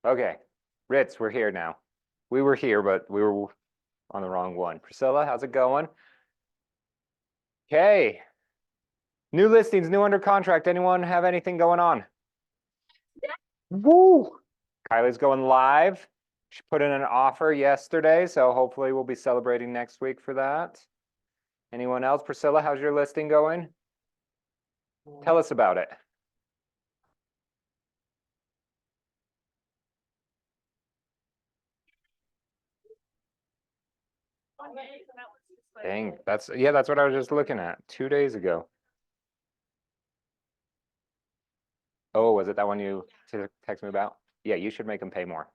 Okay, Ritz, we're here now. We were here, but we were on the wrong one. Priscilla, how's it going? Okay. New listings, new under contract. Anyone have anything going on? Woo! Kylie's going live. She put in an offer yesterday, so hopefully we'll be celebrating next week for that. Anyone else? Priscilla, how's your listing going? Tell us about it. Dang, that's what I was just looking at 2 days ago. Oh, was it that one you text me about? Yeah, you should make them pay more.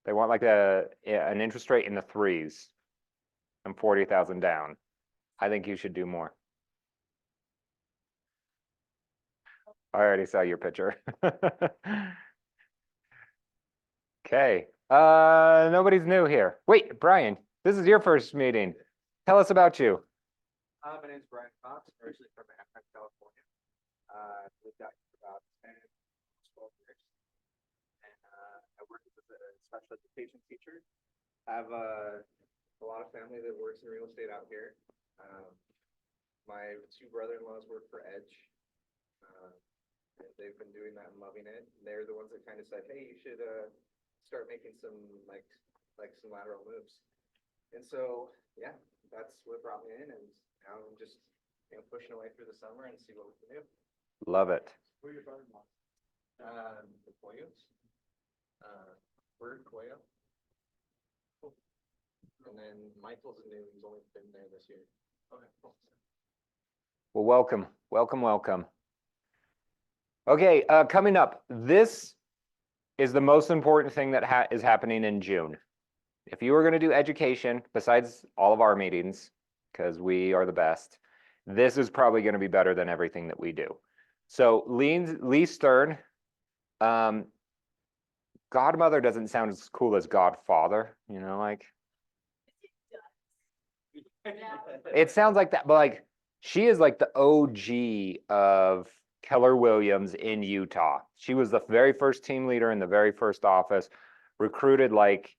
They want like an interest rate in the threes and 40,000 down. I think you should do more. I already saw your picture. Okay. Nobody's new here. Wait, Brian, this is your first meeting. Tell us about you. My name is Brian Cox, originally from Anaheim, California. Lived out here for about 10, 12 years. And I work as a special education teacher. I have a lot of family that works in real estate out here. My two brother-in-laws work for Edge. And they've been doing that and loving it. They're the ones that kind of said, hey, you should start making some some lateral moves. And so, yeah, that's what brought me in. And now I'm just pushing away through the summer and see what we can do. Love it. Who are your brother-in-laws? The Coyos. Bird Coyo. And then Michael's new. He's only been there this year. Okay, cool. Well, welcome, welcome, welcome. Okay, coming up, this is the most important thing that is happening in June. If you are going to do education, besides all of our meetings, because we are the best, this is probably going to be better than everything that we do. So Lee Stern, Godmother doesn't sound as cool as Godfather, you know, like. It sounds like that, but like she is like the OG of Keller Williams in Utah. She was the very first team leader in the very first office, recruited like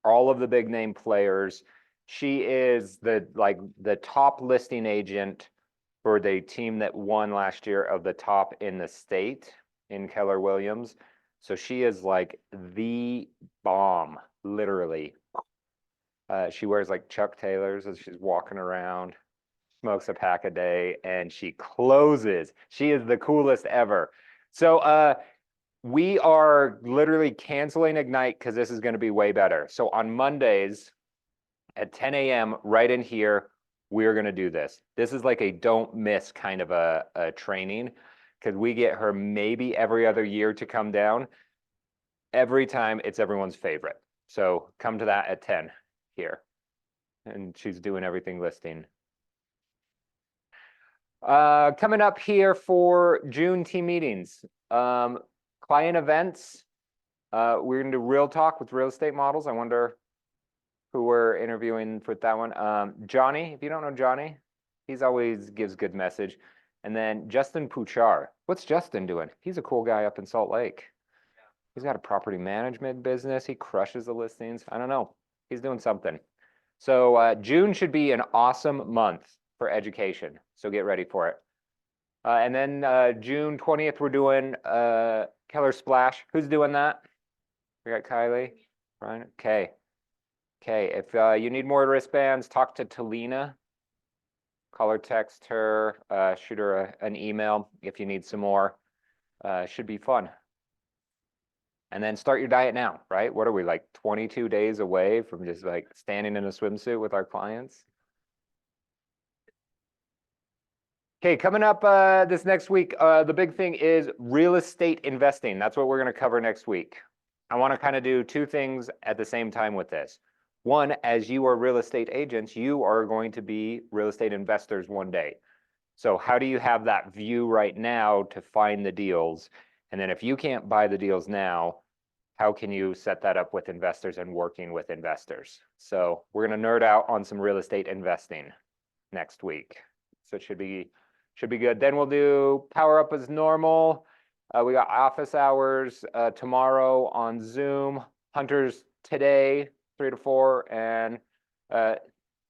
all of the big name players. She is the top listing agent for the team that won last year of the top in the state in Keller Williams. So she is like the bomb, literally. She wears like Chuck Taylors as she's walking around, smokes a pack a day, and she closes. She is the coolest ever. So we are literally canceling Ignite because this is going to be way better. So on Mondays at 10 a.m. right in here, we're going to do this. This is like a don't miss kind of a training because we get her maybe every other year to come down. Every time it's everyone's favorite. So come to that at 10 here. And she's doing everything listing. Coming up here for June team meetings. Client events. We're going to do real talk with real estate models. I wonder who we're interviewing for that one. Johnny, if you don't know Johnny, he's always gives good message. And then Justin Puchar. What's Justin doing? He's a cool guy up in Salt Lake. He's got a property management business. He crushes the listings. I don't know. He's doing something. So June should be an awesome month for education. So get ready for it. And then June 20th, we're doing Keller Splash. Who's doing that? We got Kylie, Brian. Okay. Okay. If you need more wristbands, talk to Talina. Call her, text her, shoot her an email if you need some more. Should be fun. And then start your diet now, right? What are we, like 22 days away from just like standing in a swimsuit with our clients? Okay, coming up this next week, the big thing is real estate investing. That's what we're going to cover next week. I want to kind of do two things at the same time with this. One, as you are real estate agents, you are going to be real estate investors one day. So how do you have that view right now to find the deals? And then if you can't buy the deals now, how can you set that up with investors and working with investors? So we're going to nerd out on some real estate investing next week. So it should be good. Then we'll do power up as normal. We got office hours tomorrow on Zoom. Hunters today, 3 to 4, and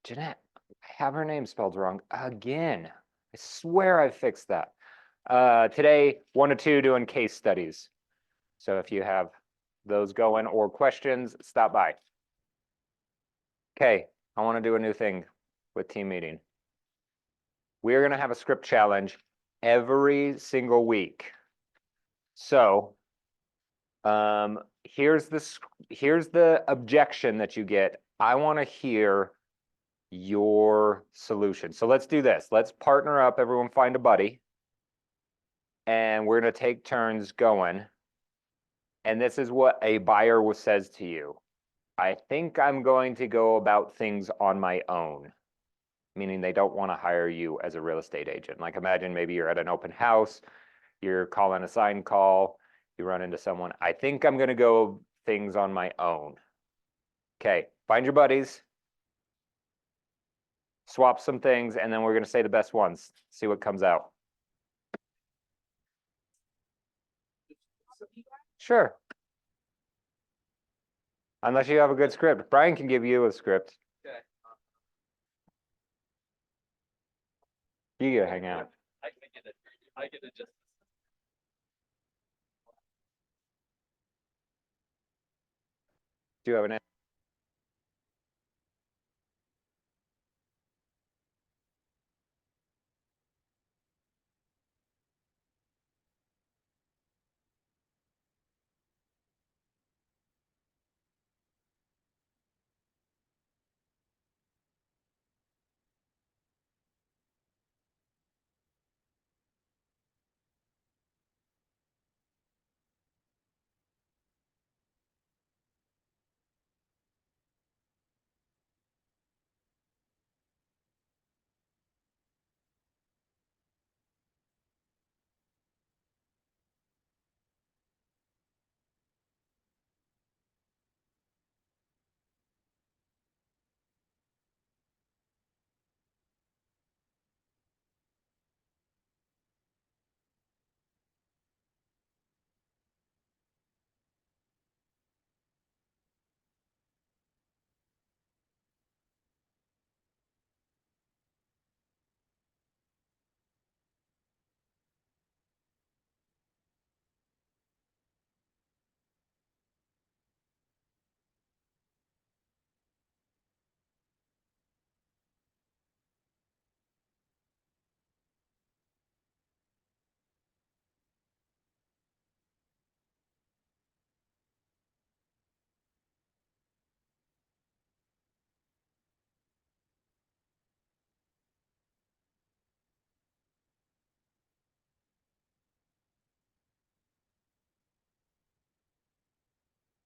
Jeanette, I have her name spelled wrong again. I swear I fixed that. Today, 1 to 2 doing case studies. So if you have those going or questions, stop by. Okay, I want to do a new thing with team meeting. We're going to have a script challenge every single week. So here's the objection that you get. I want to hear your solution. So let's do this. Let's partner up, everyone find a buddy. And we're going to take turns going. And this is what a buyer says to you. I think I'm going to go about things on my own, meaning they don't want to hire you as a real estate agent. Like imagine maybe you're at an open house, you're calling a sign call, you run into someone. I think I'm going to go things on my own. Okay, find your buddies, swap some things, and then we're going to say the best ones, see what comes out. Sure. Unless you have a good script. Brian can give you a script. Okay. You get to hang out. I get it just. Do you have an?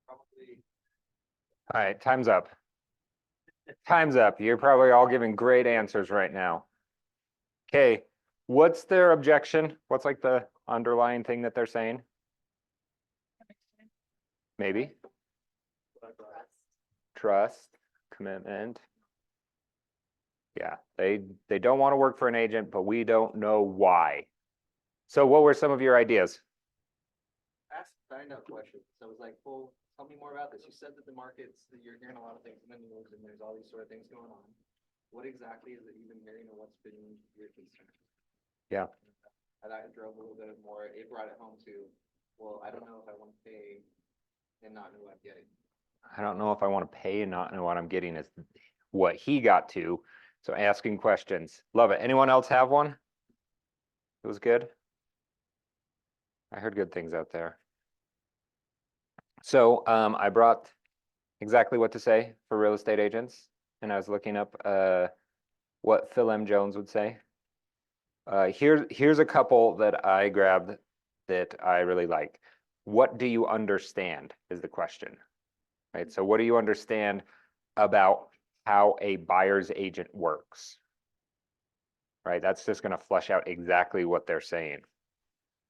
Probably. All right, time's up. Time's up. You're probably all giving great answers right now. Okay, what's their objection? What's like the underlying thing that they're saying? Maybe trust, commitment. Yeah, they don't want to work for an agent, but we don't know why. So what were some of your ideas? Ask find out questions. So I was like, well, tell me more about this. You said that the markets, that you're hearing a lot of things in the news and there's all these sort of things going on. What exactly is it you've been hearing and what's been your concern? Yeah. And I drove a little bit more, it brought it home to, well, I don't know if I want to pay and not know what I'm getting. I don't know if I want to pay and not know what I'm getting is what he got to. So asking questions. Love it. Anyone else have one? It was good. I heard good things out there. So I brought exactly what to say for real estate agents, and I was looking up what Phil M. Jones would say. Here's a couple that I grabbed that I really like. What do you understand is the question, right? So what do you understand about how a buyer's agent works? Right, that's just going to flesh out exactly what they're saying.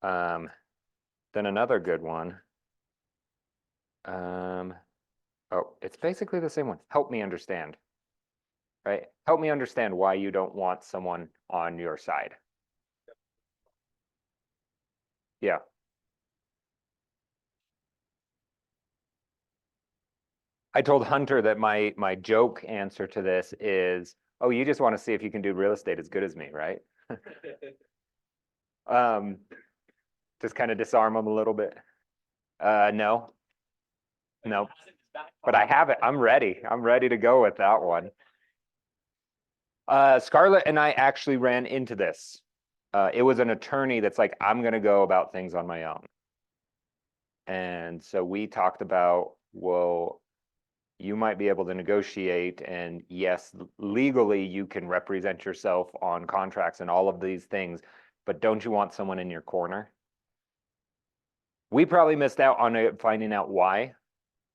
Then another good one. Oh, it's basically the same one. Help me understand. Right? Help me understand why you don't want someone on your side. Yeah. I told Hunter that my joke answer to this is, oh, you just want to see if you can do real estate as good as me, right? Just kind of disarm him a little bit. No, no, but I have it. I'm ready. I'm ready to go with that one. Scarlett and I actually ran into this. It was an attorney that's like, I'm gonna go about things on my own. And so we talked about, well, you might be able to negotiate, and yes, legally you can represent yourself on contracts and all of these things, but don't you want someone in your corner? We probably missed out on it, finding out why.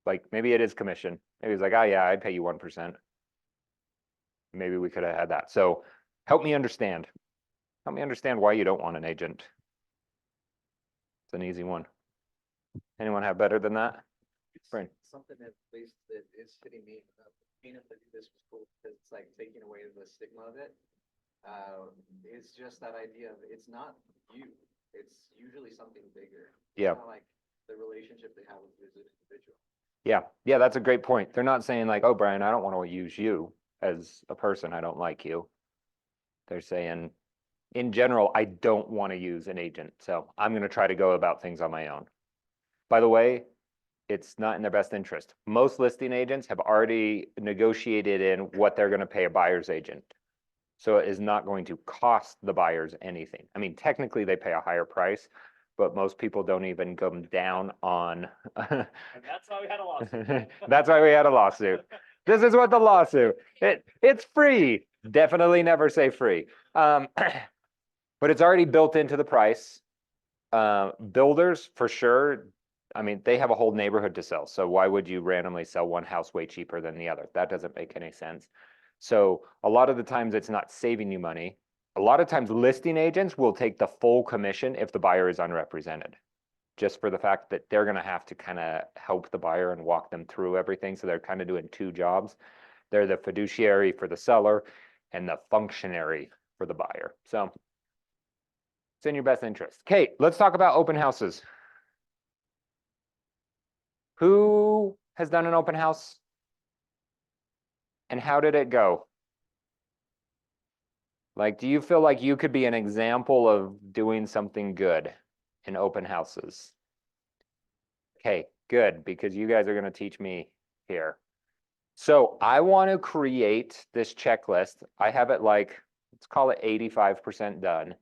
Like maybe it is commission. Maybe it's like, oh yeah, I'd pay you 1%. Maybe we could have had that. So help me understand. Help me understand why you don't want an agent. It's an easy one. Anyone have better than that? Right. Something at least that is hitting me, being able to do this was cool, because it's like taking away the stigma of it. It's just that idea of, it's not you, it's usually something bigger. Yeah. It's not like the relationship they have with this individual. Yeah, yeah, that's a great point. They're not saying like, oh, Brian, I don't want to use you as a person. I don't like you. They're saying, in general, I don't want to use an agent. So I'm going to try to go about things on my own. By the way, it's not in their best interest. Most listing agents have already negotiated in what they're going to pay a buyer's agent. So it is not going to cost the buyers anything. I mean, technically they pay a higher price, but most people don't even come down on. And that's why we had a lawsuit. That's why we had a lawsuit. This is what the lawsuit, it's free. Definitely never say free. But it's already built into the price. Builders for sure. I mean, they have a whole neighborhood to sell. So why would you randomly sell one house way cheaper than the other? That doesn't make any sense. So a lot of the times it's not saving you money. A lot of times listing agents will take the full commission if the buyer is unrepresented, just for the fact that they're going to have to kind of help the buyer and walk them through everything. So they're kind of doing two jobs. They're the fiduciary for the seller and the functionary for the buyer. So it's in your best interest. Kate, let's talk about open houses. Who has done an open house? And how did it go? Like, do you feel like you could be an example of doing something good in open houses? Okay, good, because you guys are going to teach me here. So I want to create this checklist. I have it like, let's call it 85% done.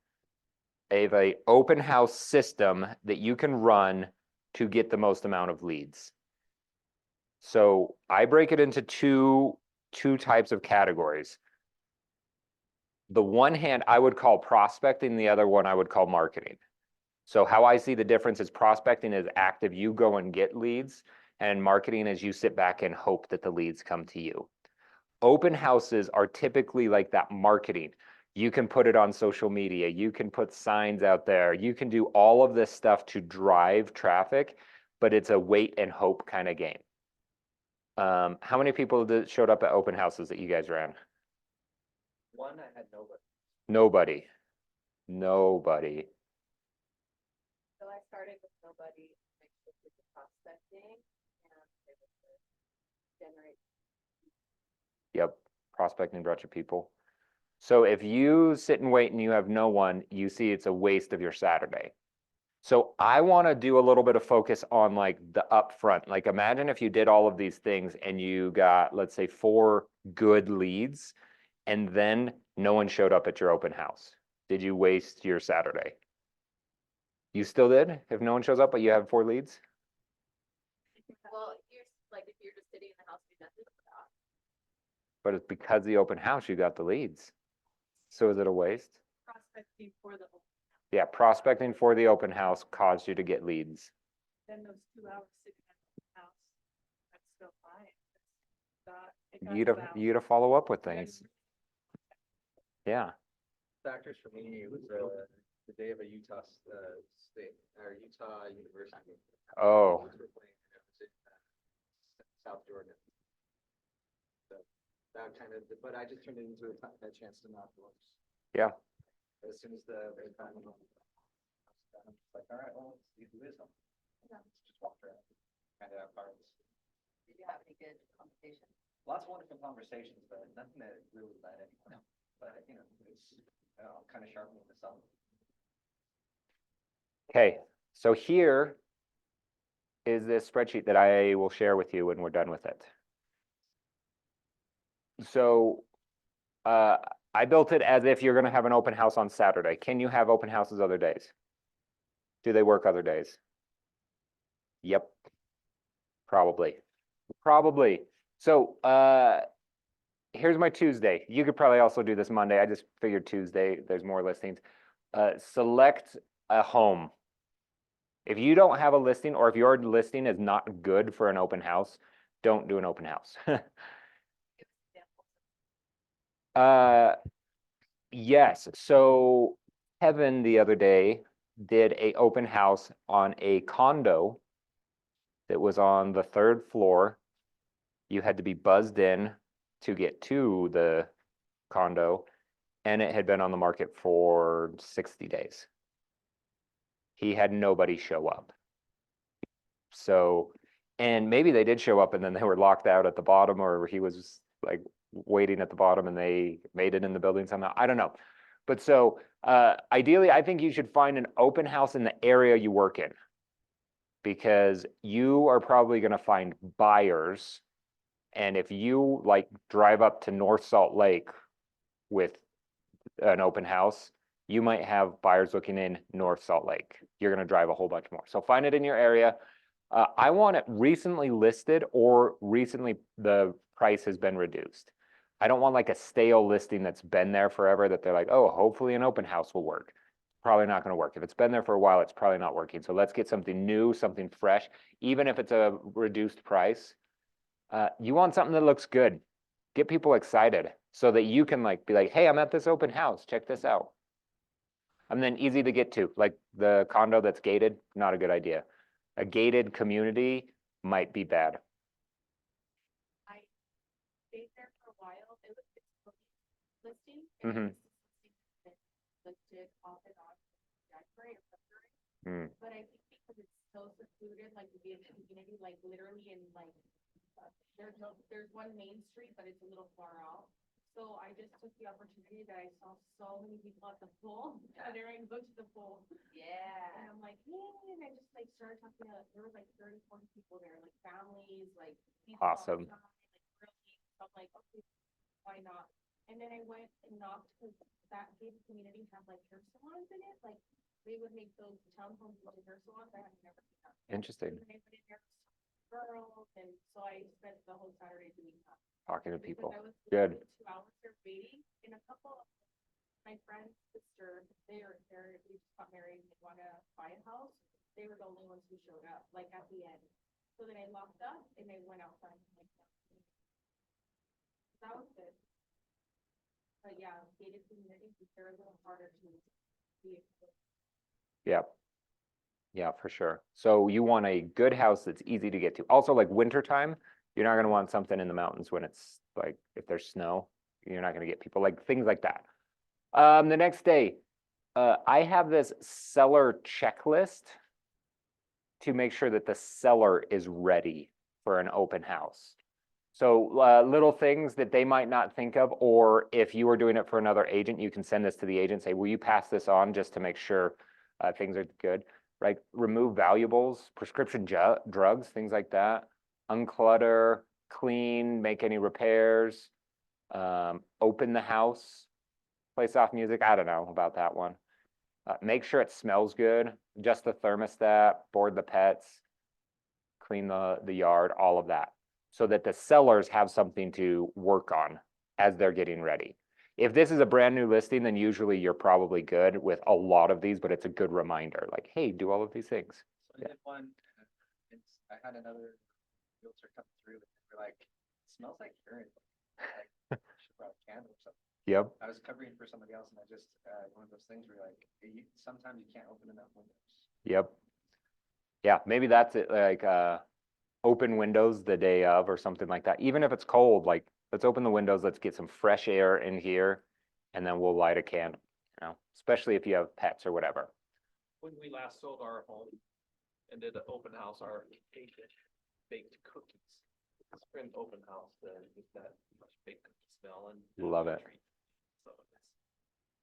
I have an open house system that you can run to get the most amount of leads. So I break it into two types of categories. The one hand I would call prospecting, the other one I would call marketing. So how I see the difference is prospecting is active, you go and get leads, and marketing is you sit back and hope that the leads come to you. Open houses are typically like that marketing. You can put it on social media, you can put signs out there, you can do all of this stuff to drive traffic, but it's a wait and hope kind of game. How many people showed up at open houses that you guys ran? One, I had nobody. Nobody. Nobody. So I started with nobody, mixed with the prospecting, and it was to generate. Yep, prospecting brought you people. So if you sit and wait and you have no one, you see it's a waste of your Saturday. So I want to do a little bit of focus on like the upfront. Like imagine if you did all of these things and you got, let's say, 4 good leads, and then no one showed up at your open house. Did you waste your Saturday? You still did? If no one shows up, but you have 4 leads? Well, you're like, if you're just sitting in the house, you nothing with that. But it's because the open house, you got the leads. So is it a waste? Prospecting for the open, Yeah, prospecting for the open house caused you to get leads. then those 2 hours sitting at the open house, that's still fine. It got You gotta follow up with things. Yeah. Factors for me, it was the day of a Utah State or Utah University. Oh. It was in South Jordan. So that kind of, but I just turned it into a chance to not watch. Yeah. As soon as the time went on, I'm just like, all right, well, let's see who is on. Just walk around, kind of have cards. Did you have any good conversations? Lots of wonderful conversations, but nothing that really led anywhere. But, you know, it's, kind of sharpening the saw. Okay, so here is this spreadsheet that I will share with you when we're done with it. So I built it as if you're going to have an open house on Saturday. Can you have open houses other days? Do they work other days? Yep. Probably. Probably. So here's my Tuesday. You could probably also do this Monday. I just figured Tuesday, there's more listings. Select a home. If you don't have a listing, or if your listing is not good for an open house, don't do an open house. Give us examples. Yes, so Kevin the other day did a open house on a condo that was on the 3rd floor. You had to be buzzed in to get to the condo, and it had been on the market for 60 days. He had nobody show up. So, and maybe they did show up and then they were locked out at the bottom, or he was like waiting at the bottom and they made it in the building somehow. I don't know. But so ideally, I think you should find an open house in the area you work in, because you are probably going to find buyers. And if you like drive up to North Salt Lake with an open house, you might have buyers looking in North Salt Lake. You're going to drive a whole bunch more. So find it in your area. I want it recently listed, or recently the price has been reduced. I don't want like a stale listing that's been there forever that they're like, oh, hopefully an open house will work. Probably not going to work. If it's been there for a while, it's probably not working. So let's get something new, something fresh, even if it's a reduced price. You want something that looks good. Get people excited so that you can like be like, hey, I'm at this open house. Check this out. And then easy to get to, like the condo that's gated, not a good idea. A gated community might be bad. I stayed there for a while. It was listing. Mhm. Listed off and on January or February. Mm. But I think because it's so secluded, like the Vietnam community, like literally in like, there's one main street, but it's a little far out. So I just took the opportunity that I saw so many people at the pool, and they're going to go to the pool. Yeah. And I'm like, hey, and I just like started talking to, there was like 30, 40 people there, like families, like people Awesome. outside, like really, so I'm like, okay, why not? And then I went and knocked, because that gated community had like hair salons in it, like they would make those townhomes into hair salons. I had never seen that. Interesting. And I went in there with girls, and so I spent the whole Saturday doing that. Talking to Because people. I was Good. literally 2 hours there waiting, and a couple of my friend's sister, they just got married and they want to buy a house. They were the only ones who showed up, like at the end. So then I locked up and I went outside. Like, that was good. But yeah, gated communities, they're a little harder to be. Yep. Yeah, for sure. So you want a good house that's easy to get to. Also, like wintertime, you're not going to want something in the mountains when it's like, if there's snow, you're not going to get people, like things like that. The next day, I have this seller checklist to make sure that the seller is ready for an open house. So little things that they might not think of, or if you are doing it for another agent, you can send this to the agent, say, will you pass this on just to make sure things are good, right? Remove valuables, prescription drugs, things like that. Unclutter, clean, make any repairs, open the house, play soft music. I don't know about that one. Make sure it smells good, adjust the thermostat, board the pets, clean the yard, all of that, so that the sellers have something to work on as they're getting ready. If this is a brand new listing, then usually you're probably good with a lot of these, but it's a good reminder, like, hey, do all of these things. So I did one, I had another realtor come through and they were like, it smells like urine. Like, should brought a candle or something. Yep. I was covering for somebody else and I just, one of those things where like, sometimes you can't open enough windows. Yep. Yeah, maybe that's it, like open windows the day of or something like that. Even if it's cold, like let's open the windows, let's get some fresh air in here, and then we'll light a candle, you know, especially if you have pets or whatever. When we last sold our home and did an open house, our agent baked cookies. For an open house, get that much big smell and. Love it. So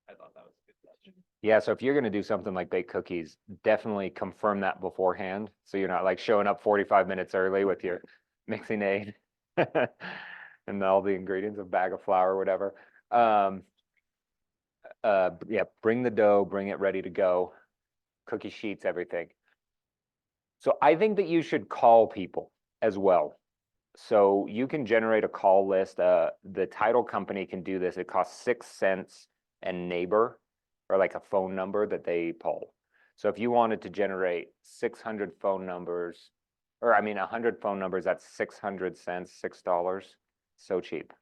I thought that was a good touch. Yeah, so if you're gonna do something like bake cookies, definitely confirm that beforehand, so you're not like showing up 45 minutes early with your mixing aid and all the ingredients, a bag of flour or whatever. Yeah, bring the dough, bring it ready to go, cookie sheets, everything. So I think that you should call people as well. So you can generate a call list. The title company can do this. It costs 6 cents a neighbor, or like a phone number that they poll. So if you wanted to generate 600 phone numbers, or I mean 100 phone numbers, that's 600 cents, $6. So cheap.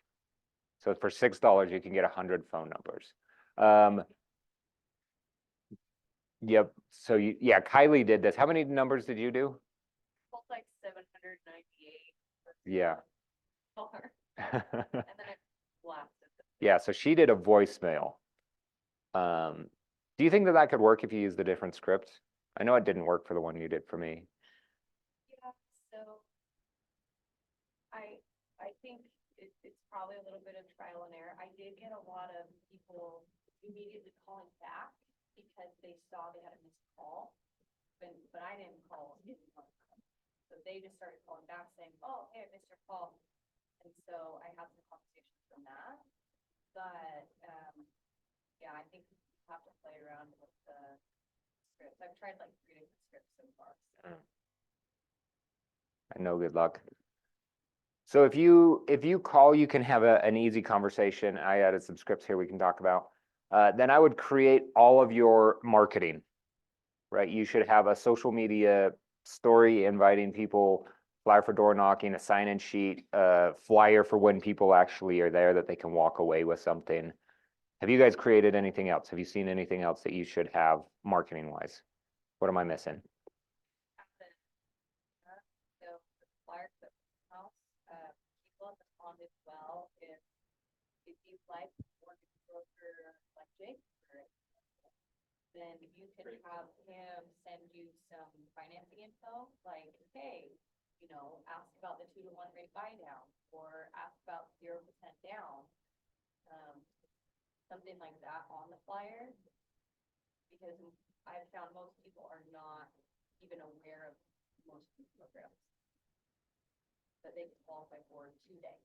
So for $6, you can get 100 phone numbers. Yep. So yeah, Kylie did this. How many numbers did you do? Like 798. Yeah. And then I blasted them. Yeah, so she did a voicemail. Do you think that that could work if you used a different script? I know it didn't work for the one you did for me. Yeah, so I think it's probably a little bit of trial and error. I did get a lot of people immediately calling back because they saw they had a missed call. But I didn't call. So they just started calling back saying, oh, hey, I missed your call. And so I had some conversations from that. But yeah, I think you have to play around with the scripts. I've tried like 3 different scripts so far. So. I know, good luck. So if you call, you can have an easy conversation. I added some scripts here we can talk about. Then I would create all of your marketing, right? You should have a social media story inviting people, flyer for door knocking, a sign-in sheet, a flyer for when people actually are there that they can walk away with something. Have you guys created anything else? Have you seen anything else that you should have marketing wise? What am I missing? So the flyer for the house, people have responded well if you'd like more broker like Jake, then you can have him send you some financing info, like, hey, ask about the 2-to-1 rate buy down, or ask about 0% down. Something like that on the flyer, because I've found most people are not even aware of most of these programs that they can qualify for today.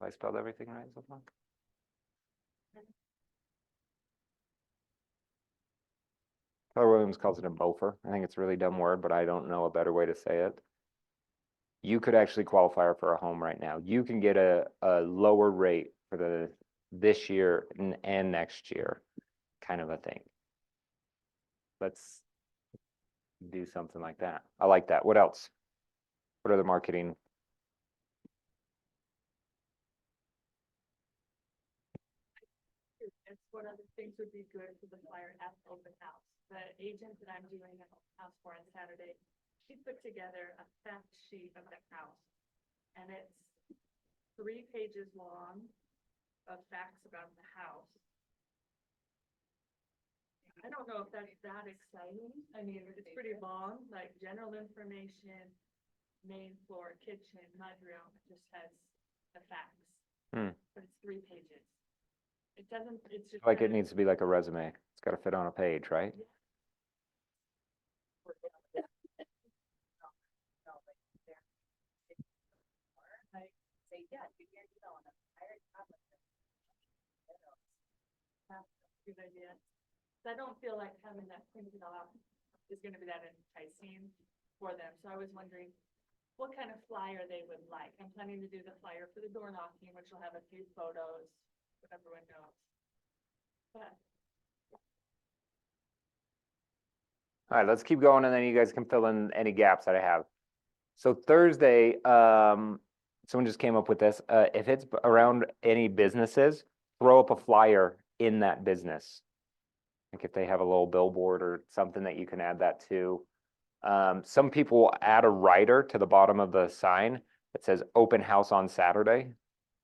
Have I spelled everything right so far? Keller Williams calls it a bofer. I think it's a really dumb word, but I don't know a better way to say it. You could actually qualify for a home right now. You can get a lower rate for this year and next year, kind of a thing. Let's do something like that. I like that. What else? What other marketing? It's one of the things would be good for the flyer at the open house. The agent that I'm doing an open house for on Saturday, she put together a fact sheet of the house. And it's 3 pages long of facts about the house. I don't know if that's that exciting. I mean, it's pretty long, like general information, main floor, kitchen, mudroom, it just has the facts. But it's 3 pages. It doesn't, it's just. Like it needs to be like a resume. It's got to fit on a page, right? Good idea. I don't feel like having that printed off is gonna be that enticing for them, so I was wondering what kind of flyer they would like. I'm planning to do the flyer for the door knocking, which will have a few photos, what everyone knows. But All right, let's keep going and then you guys can fill in any gaps that I have. So Thursday, someone just came up with this. If it's around any businesses, throw up a flyer in that business. Like if they have a little billboard or something that you can add that to. Some people will add a rider to the bottom of the sign that says open house on Saturday,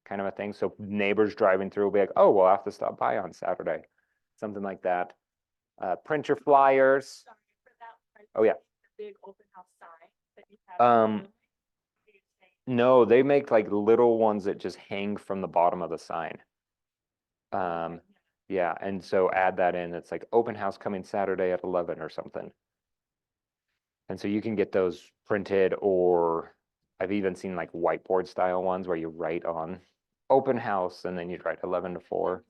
kind of a thing. So neighbors driving through will be like, oh, we'll have to stop by on Saturday. Something like that. Print your flyers. sorry, Oh, yeah. The big open house sign that you have. Um, literally? Do you think- No, they make like little ones that just hang from the bottom of the sign. Okay, Yeah, and so add that in. It's like open house coming Saturday at 11 or something. And so you can get those printed, or I've even seen like whiteboard style ones where you write on open house and then you'd write 11 to 4.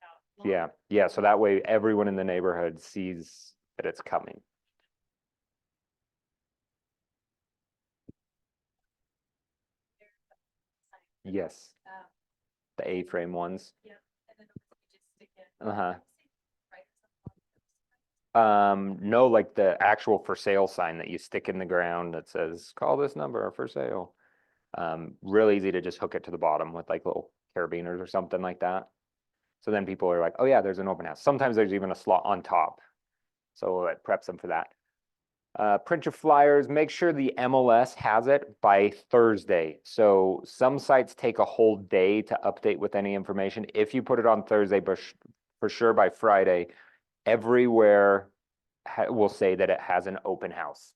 out Yeah, longer. yeah, so that way everyone in the neighborhood sees that it's coming. Yes, Um, the A-frame ones. and then obviously just stick it. Uh-huh. Right, No, like the actual for sale sign that you stick in the ground that says, call this number for sale. Real easy to just hook it to the bottom with like little carabiners or something like that. So then people are like, oh yeah, there's an open house. Sometimes there's even a slot on top. So it preps them for that. Print your flyers, make sure the MLS has it by Thursday. So some sites take a whole day to update with any information. If you put it on Thursday, but for sure by Friday, everywhere will say that it has an open house.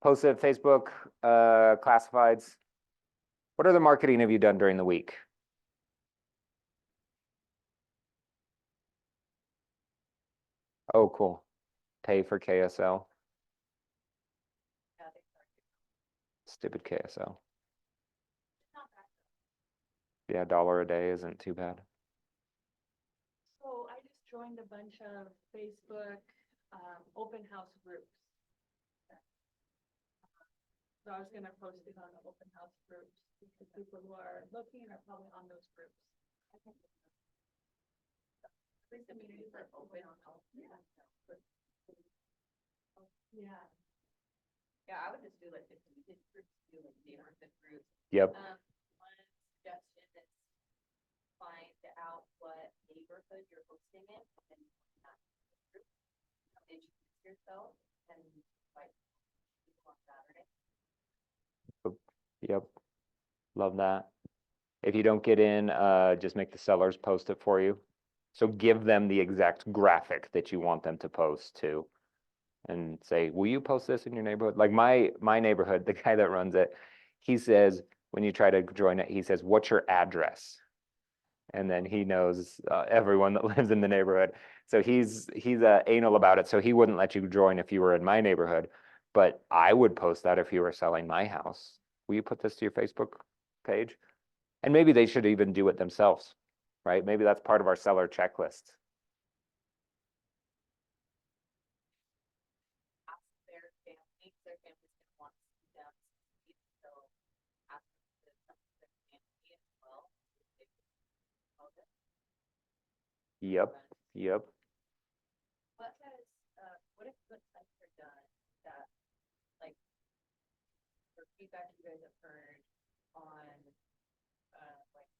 Post it, Facebook, classifieds. What other marketing have you done during the week? Oh, cool. Pay for KSL. Stupid KSL. Yeah, $1 a day isn't too bad. So I just joined a bunch of Facebook, open house groups. So I was gonna post it on the open house groups, because people who are looking are probably on those groups. Community for open house. Yeah. Yeah. Yeah, I would just do like the community groups, do like neighborhood groups. Yep. One suggestion is find out what neighborhood you're hosting in and then that group. Introduce yourself and like people on Saturday. Yep. Love that. If you don't get in, just make the sellers post it for you. So give them the exact graphic that you want them to post to. And say, will you post this in your neighborhood? Like my neighborhood, the guy that runs it, he says, when you try to join it, he says, what's your address? And then he knows everyone that lives in the neighborhood. So he's anal about it. So he wouldn't let you join if you were in my neighborhood. But I would post that if you were selling my house. Will you put this to your Facebook page? And maybe they should even do it themselves, right? Maybe that's part of our seller checklist. Ask their families gonna want to see them succeed, so ask them to come to their family as well. if they can promote it. Yep, yep. What has, what if the sites are done that, like, for feedback you guys have heard on, like,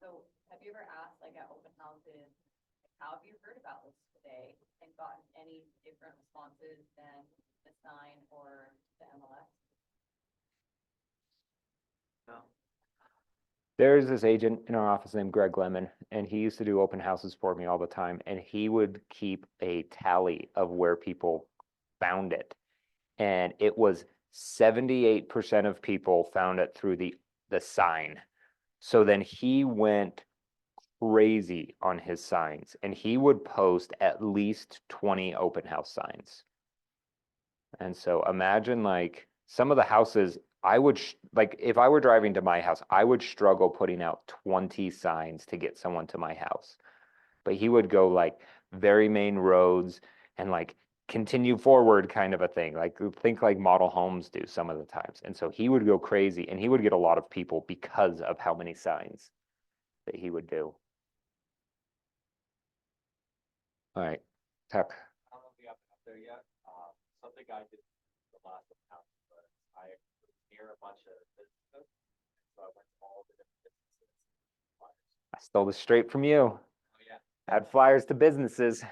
so have you ever asked, like, at open houses, like, how have you heard about this today and gotten any different responses than the sign or the MLS? No. There's this agent in our office named Greg Lemon, and he used to do open houses for me all the time, and he would keep a tally of where people found it. And it was 78% of people found it through the sign. So then he went crazy on his signs, and he would post at least 20 open house signs. And so imagine like some of the houses, I would like if I were driving to my house, I would struggle putting out 20 signs to get someone to my house. But he would go like very main roads and like continue forward kind of a thing. Like think like model homes do some of the times. And so he would go crazy and he would get a lot of people because of how many signs that he would do. All right, Tuck. I don't know if we have it up there yet. Something I did the last account, but I was near a bunch of businesses. So I went to all the different businesses. Flyers. I stole this straight from you. Oh, yeah. Add flyers to businesses.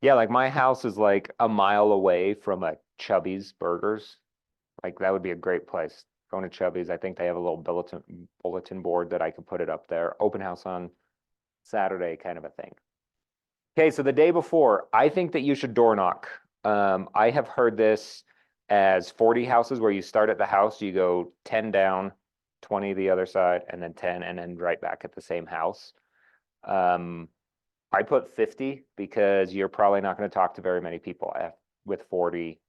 Yeah, like my house is like a mile away from a Chubby's Burgers. Like that would be a great place. Going to Chubby's, I think they have a little bulletin board that I could put it up there. Open house on Saturday kind of a thing. Okay, so the day before, I think that you should door knock. I have heard this as 40 houses where you start at the house, you go 10 down, 20 the other side, and then 10, and then right back at the same house. I put 50 because you're probably not going to talk to very many people with 40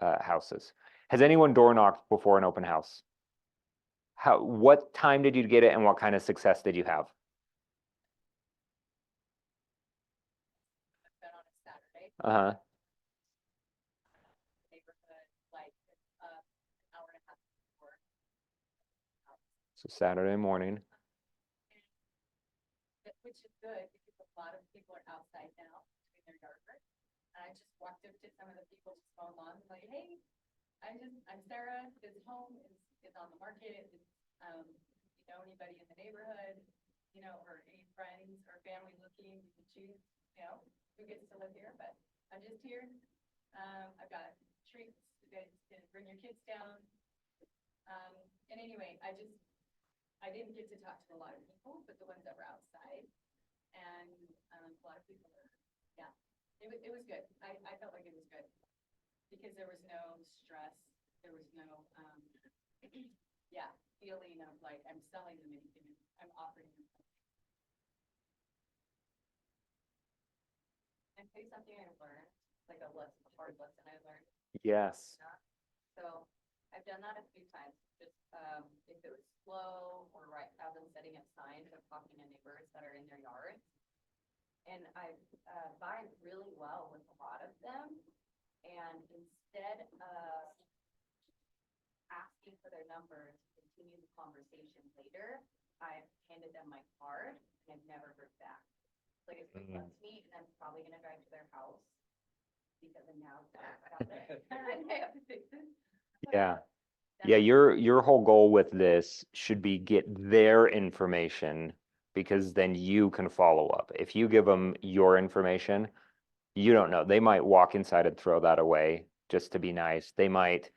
houses. Has anyone door knocked before an open house? What time did you get it and what kind of success did you have? I've been on a Saturday, Uh-huh. neighborhood, like, an hour and a half before. So Saturday morning. Which is good because a lot of people are outside now doing their yard work. And I just walked up to some of the people just mowing lawns, like, hey, I'm Sarah, this home is on the market, you know anybody in the neighborhood, you know, or any friends or family looking, you can choose, you know, who gets to live here, but I'm just here. I've got treats, you guys can bring your kids down. And anyway, I didn't get to talk to a lot of people, but the ones that were outside. And, a lot of people were, yeah, it was good. I felt like it was good. Because there was no stress, there was no, yeah, feeling of like, I'm selling them anything, I'm offering them something. And say something I learned, like a hard lesson I learned. Yes. So I've done that a few times, just, if it was slow or right, have them setting up signs of talking to neighbors that are in their yards. And I, vibe really well with a lot of them. And instead of asking for their number to continue the conversation later, I've handed them my card and I've never heard back. Like if it wants me, and I'm probably gonna drive to their house because I'm now out there and I have to fix it. Yeah. That's- Yeah, your whole goal with this should be get their information because then you can follow up. If you give them your information, you don't know. They might walk inside and throw that away just to be nice. They might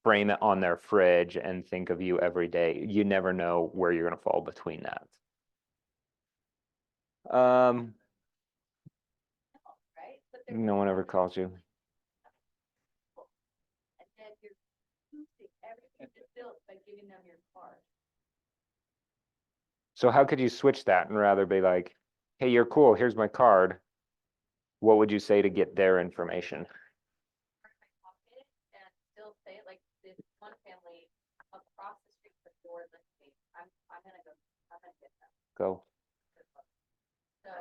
frame it on their fridge and think of you every day. You never know where you're going to fall between that. Right? But they're No one ever calls you. and then you're boosting everything that's built by giving them your card. So how could you switch that and rather be like, hey, you're cool, here's my card. What would you say to get their information? In my pocket and still say it like this one family across the street from the door listing. I'm gonna get them. Go. So,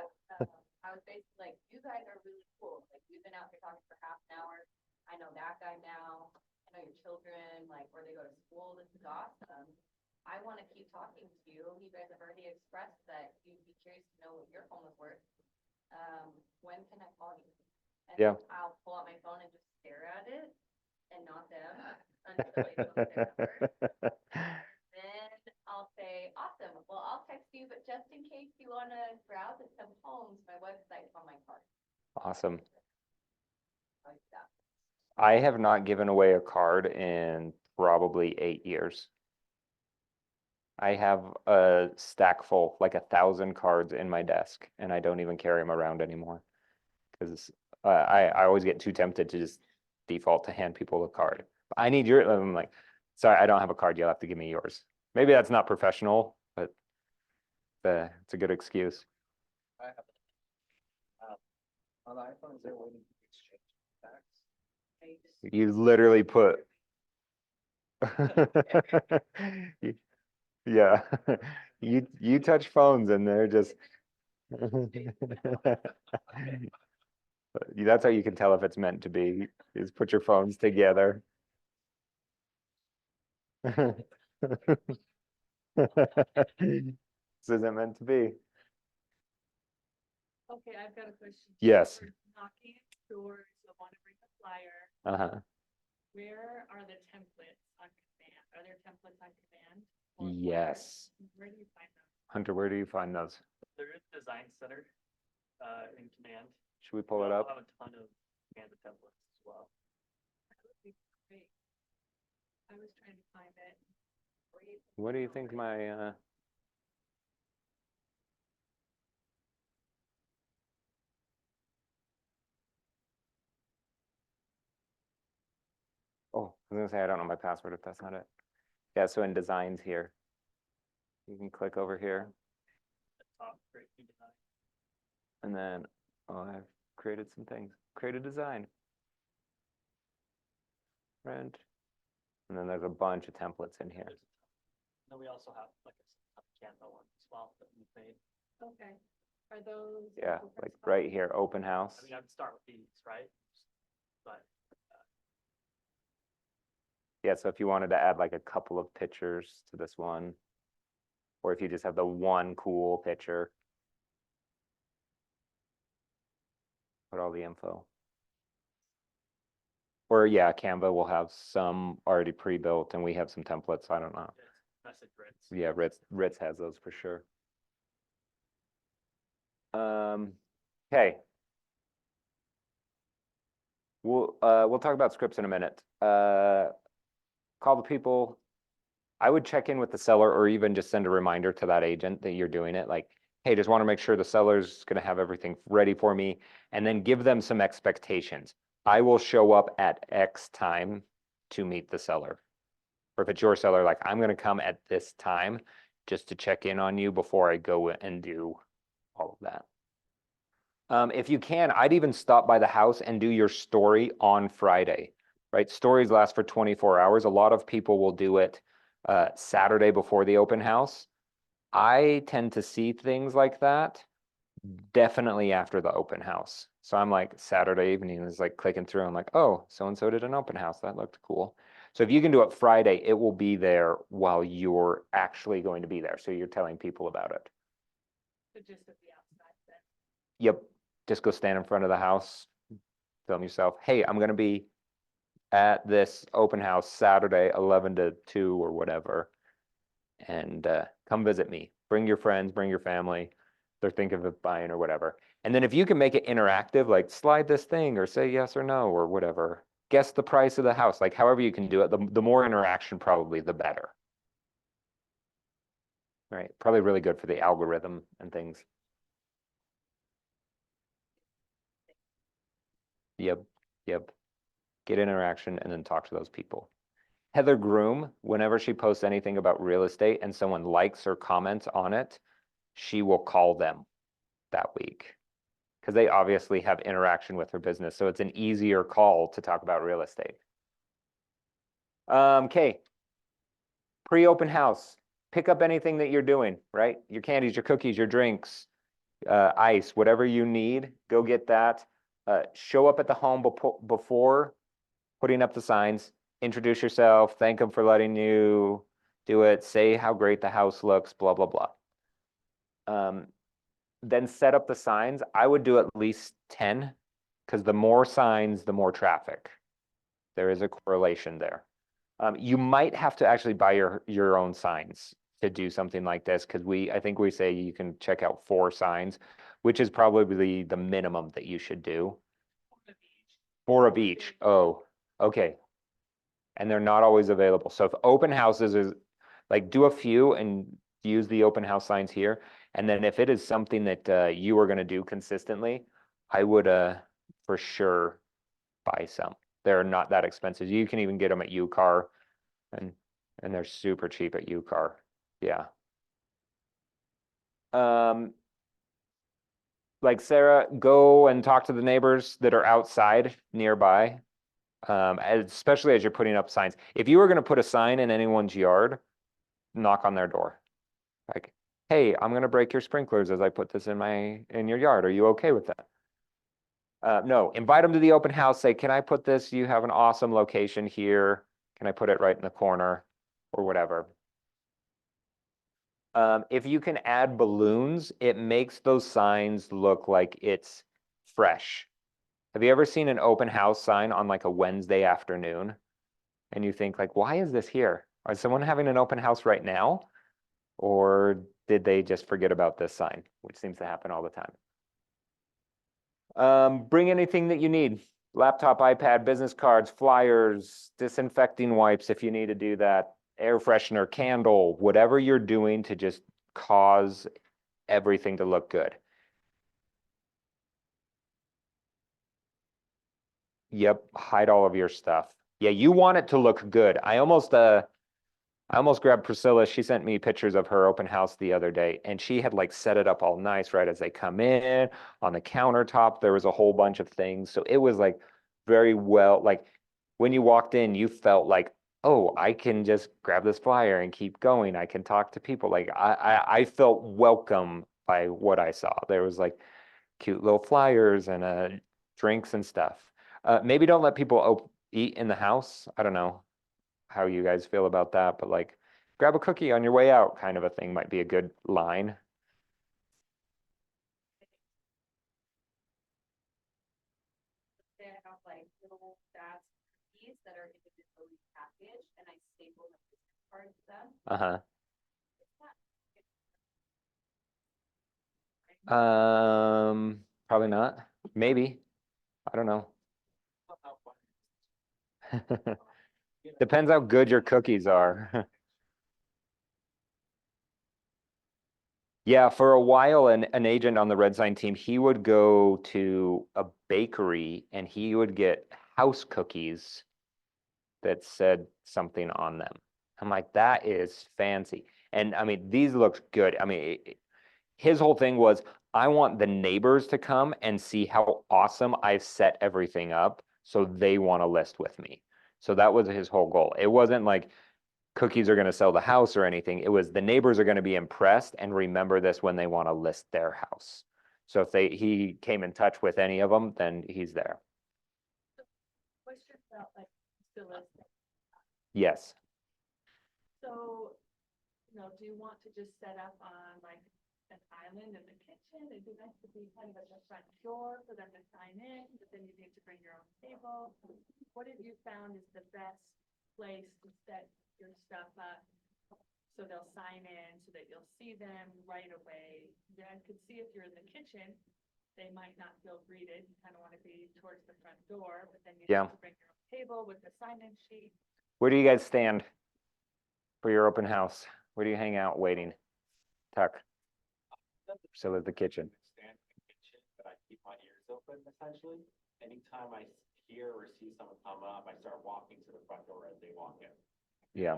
I was basically like, you guys are really cool. Like, we've been out here talking for half an hour. I know that guy now. I know your children, like, where they go to school. This is awesome. I want to keep talking to you. You guys have already expressed that you'd be curious to know what your home is worth. When can I call you? And Yeah. I'll pull out my phone and just stare at it and not them until I know their number. Then I'll say, awesome, well, I'll text you, but just in case you wanna browse at some homes, my website's on my card. Awesome. Like that. I have not given away a card in probably 8 years. I have a stack full, like 1,000 cards in my desk, and I don't even carry them around anymore. Because I always get too tempted to just default to hand people a card. I need your, I'm like, sorry, I don't have a card, you'll have to give me yours. Maybe that's not professional, but it's a good excuse. I have. On the iPhone, is there a way to exchange facts? I just- You literally put. Yeah, you touch phones and they're just. That's how you can tell if it's meant to be, is put your phones together. This isn't meant to be. Okay, I've got a question. Yes. For knocking at doors, I want to bring a flyer. Uh-huh. Where are the templates on command? Are there templates on command? Or Yes. Where do you find them? Hunter, where do you find those? There is Design Center, in Command. Should we pull it I'll up? have a ton of Command templates as well. That would be great. I was trying to find it. What do you think my was gonna say, I don't know my password if that's not it. Yeah, so in designs here. You can click over here Top great key design. and then, oh, I've created some things. Create a design. Rent. And then there's a bunch of templates in here. Then we also have like a Canva one as well that we made. Okay, are those? Yeah, different like spots? right here, open house. I mean, I'd start with these, right? But Yeah, so if you wanted to add like a couple of pictures to this one, or if you just have the one cool picture, put all the info. Or yeah, Canva will have some already pre-built and we have some templates, I don't know. it's message grids. Yeah, Ritz has those for sure. Okay. We'll talk about scripts in a minute. Call the people. I would check in with the seller or even just send a reminder to that agent that you're doing it. Like, hey, just want to make sure the seller's going to have everything ready for me, and then give them some expectations. I will show up at X time to meet the seller. Or if it's your seller, like I'm going to come at this time just to check in on you before I go and do all of that. If you can, I'd even stop by the house and do your story on Friday, right? Stories last for 24 hours. A lot of people will do it Saturday before the open house. I tend to see things like that definitely after the open house. So I'm like Saturday evening is like clicking through. I'm like, oh, so-and-so did an open house. That looked cool. So if you can do it Friday, it will be there while you're actually going to be there. So you're telling people about it. So just at the outside then. Yep. Just go stand in front of the house, film yourself. Hey, I'm going to be at this open house Saturday, 11 to 2 or whatever. And come visit me. Bring your friends, bring your family. They're thinking of buying or whatever. And then if you can make it interactive, like slide this thing or say yes or no or whatever. Guess the price of the house, like however you can do it. The more interaction, probably the better. Right? Probably really good for the algorithm and things. Yep. Get interaction and then talk to those people. Heather Groom, whenever she posts anything about real estate and someone likes or comments on it, she will call them that week because they obviously have interaction with her business. So it's an easier call to talk about real estate. Okay. Pre-open house, pick up anything that you're doing, right? Your candies, your cookies, your drinks, ice, whatever you need, go get that. Show up at the home before putting up the signs, introduce yourself, thank them for letting you do it, say how great the house looks, blah, blah, blah. Then set up the signs. I would do at least 10 because the more signs, the more traffic. There is a correlation there. You might have to actually buy your own signs to do something like this because I think we say you can check out 4 signs, which is probably the minimum that you should do. 4 of each. Oh, okay. And they're not always available. So if open houses is like do a few and use the open house signs here. And then if it is something that you are going to do consistently, I would for sure buy some. They're not that expensive. You can even get them at UCAR and they're super cheap at UCAR. Yeah. Like Sarah, go and talk to the neighbors that are outside nearby. Especially as you're putting up signs. If you were going to put a sign in anyone's yard, knock on their door. Like, hey, I'm going to break your sprinklers as I put this in your yard. Are you okay with that? No, invite them to the open house. Say, can I put this? You have an awesome location here. Can I put it right in the corner or whatever? If you can add balloons, it makes those signs look like it's fresh. Have you ever seen an open house sign on like a Wednesday afternoon? And you think like, why is this here? Is someone having an open house right now? Or did they just forget about this sign, which seems to happen all the time. Bring anything that you need. Laptop, iPad, business cards, flyers, disinfecting wipes if you need to do that, air freshener, candle, whatever you're doing to just cause everything to look good. Yep, hide all of your stuff. Yeah, you want it to look good. I almost grabbed Priscilla. She sent me pictures of her open house the other day, and she had like set it up all nice, right? As they come in on the countertop, there was a whole bunch of things. So it was like very well, like when you walked in, you felt like, oh, I can just grab this flyer and keep going. I can talk to people. Like I felt welcome by what I saw. There was like cute little flyers and drinks and stuff. Maybe don't let people eat in the house. I don't know how you guys feel about that, but like grab a cookie on your way out kind of a thing might be a good line. They have like little bags of cookies that are individually packaged and I staple the business cards to them. Uh-huh. It's not- Probably not. Maybe. I don't know. How fun. Depends how good your cookies are. Yeah, for a while, an agent on the Red Sign team, he would go to a bakery and he would get house cookies that said something on them. I'm like, that is fancy. And I mean, these look good. I mean, his whole thing was, I want the neighbors to come and see how awesome I've set everything up, so they want to list with me. So that was his whole goal. It wasn't like cookies are going to sell the house or anything. It was the neighbors are going to be impressed and remember this when they want to list their house. So if he came in touch with any of them, then he's there. Question about like still is, Yes. so, do you want to just set up on like an island in the kitchen? It'd be nice to be kind of at the front door for them to sign in, but then you need to bring your own table. What have you found is the best place to set your stuff up? So they'll sign in so that you'll see them right away. Then I could see if you're in the kitchen, they might not feel greeted. You kind of want to be towards the front door, but then you Yeah. have to bring your own table with the sign-in sheet. Where do you guys stand for your open house? Where do you hang out waiting? Tuck. So at the kitchen. Stand in the kitchen, but I keep my ears open essentially. Anytime I hear or see someone come up, I start walking to the front door as they walk in. Yeah.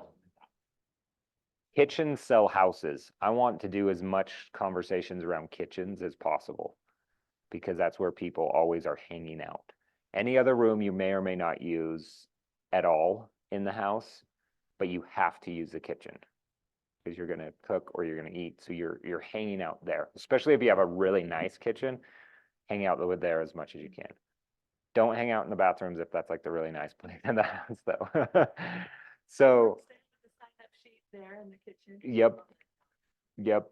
Kitchens sell houses. I want to do as much conversations around kitchens as possible because that's where people always are hanging out. Any other room you may or may not use at all in the house, but you have to use the kitchen because you're going to cook or you're going to eat. So you're hanging out there, especially if you have a really nice kitchen, hang out with there as much as you can. Don't hang out in the bathrooms if that's like the really nice place in the house though. So, Stay with the sign-up sheet there in the kitchen. yep. Yep.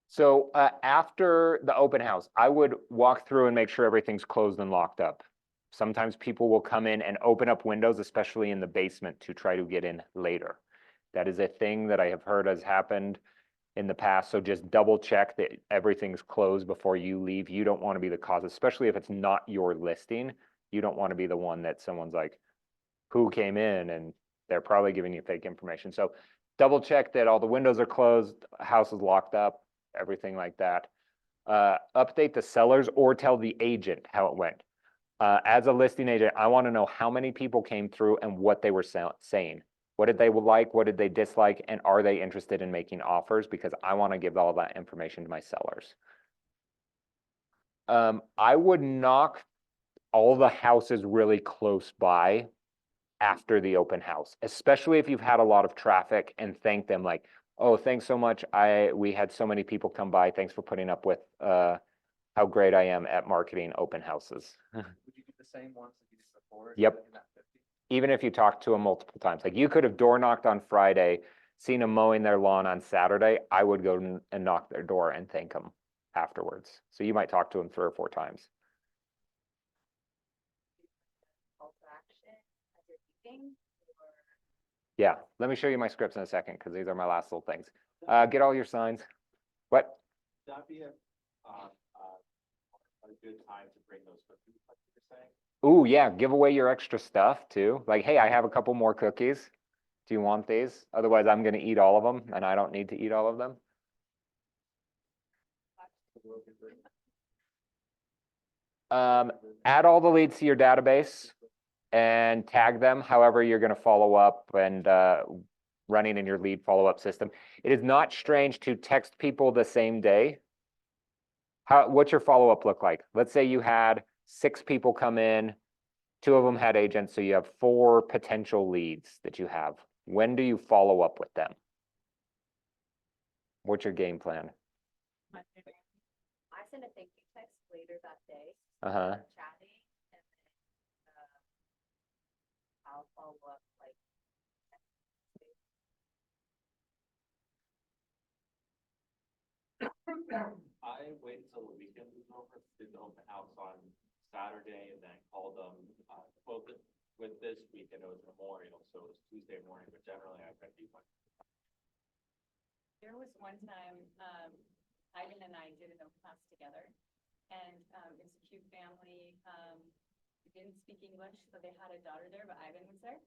So after the open house, I would walk through and make sure everything's closed and locked up. Sometimes people will come in and open up windows, especially in the basement, to try to get in later. That is a thing that I have heard has happened in the past. So just double check that everything's closed before you leave. You don't want to be the cause, especially if it's not your listing. You don't want to be the one that someone's like, who came in, and they're probably giving you fake information. So double check that all the windows are closed, house is locked up, everything like that. Update the sellers or tell the agent how it went. As a listing agent, I want to know how many people came through and what they were saying. What did they like? What did they dislike? And are they interested in making offers? Because I want to give all that information to my sellers. I would knock all the houses really close by after the open house, especially if you've had a lot of traffic, and thank them like, oh, thanks so much. We had so many people come by. Thanks for putting up with how great I am at marketing open houses. Would you do the same ones that you did before? Yep. In that 50? Even if you talk to them multiple times, like you could have door knocked on Friday, seen them mowing their lawn on Saturday, I would go and knock their door and thank them afterwards. So you might talk to them 3 or 4 times. Call to action as you're eating, or Yeah, let me show you my scripts in a second because these are my last little things. Get all your signs. What? That'd be a good time to bring those cookies, like you were saying. Ooh, yeah, give away your extra stuff too. Like, hey, I have a couple more cookies. Do you want these? Otherwise, I'm going to eat all of them and I don't need to eat all of them. Add all the leads to your database and tag them however you're gonna follow up and running in your lead follow-up system. It is not strange to text people the same day. What's your follow-up look like? Let's say you had 6 people come in, 2 of them had agents, so you have 4 potential leads that you have. When do you follow up with them? What's your game plan? I send a thank you text later that day. Uh-huh. Chatting, and then, I'll follow up like. I wait until the weekend is over, did the open house on Saturday and then called them, with this weekend, it was Memorial, so it was Tuesday morning, but generally I try to do one. There was one time, Ivan and I did an open house together, and, it's a cute family, who didn't speak English, so they had a daughter there, but Ivan was there,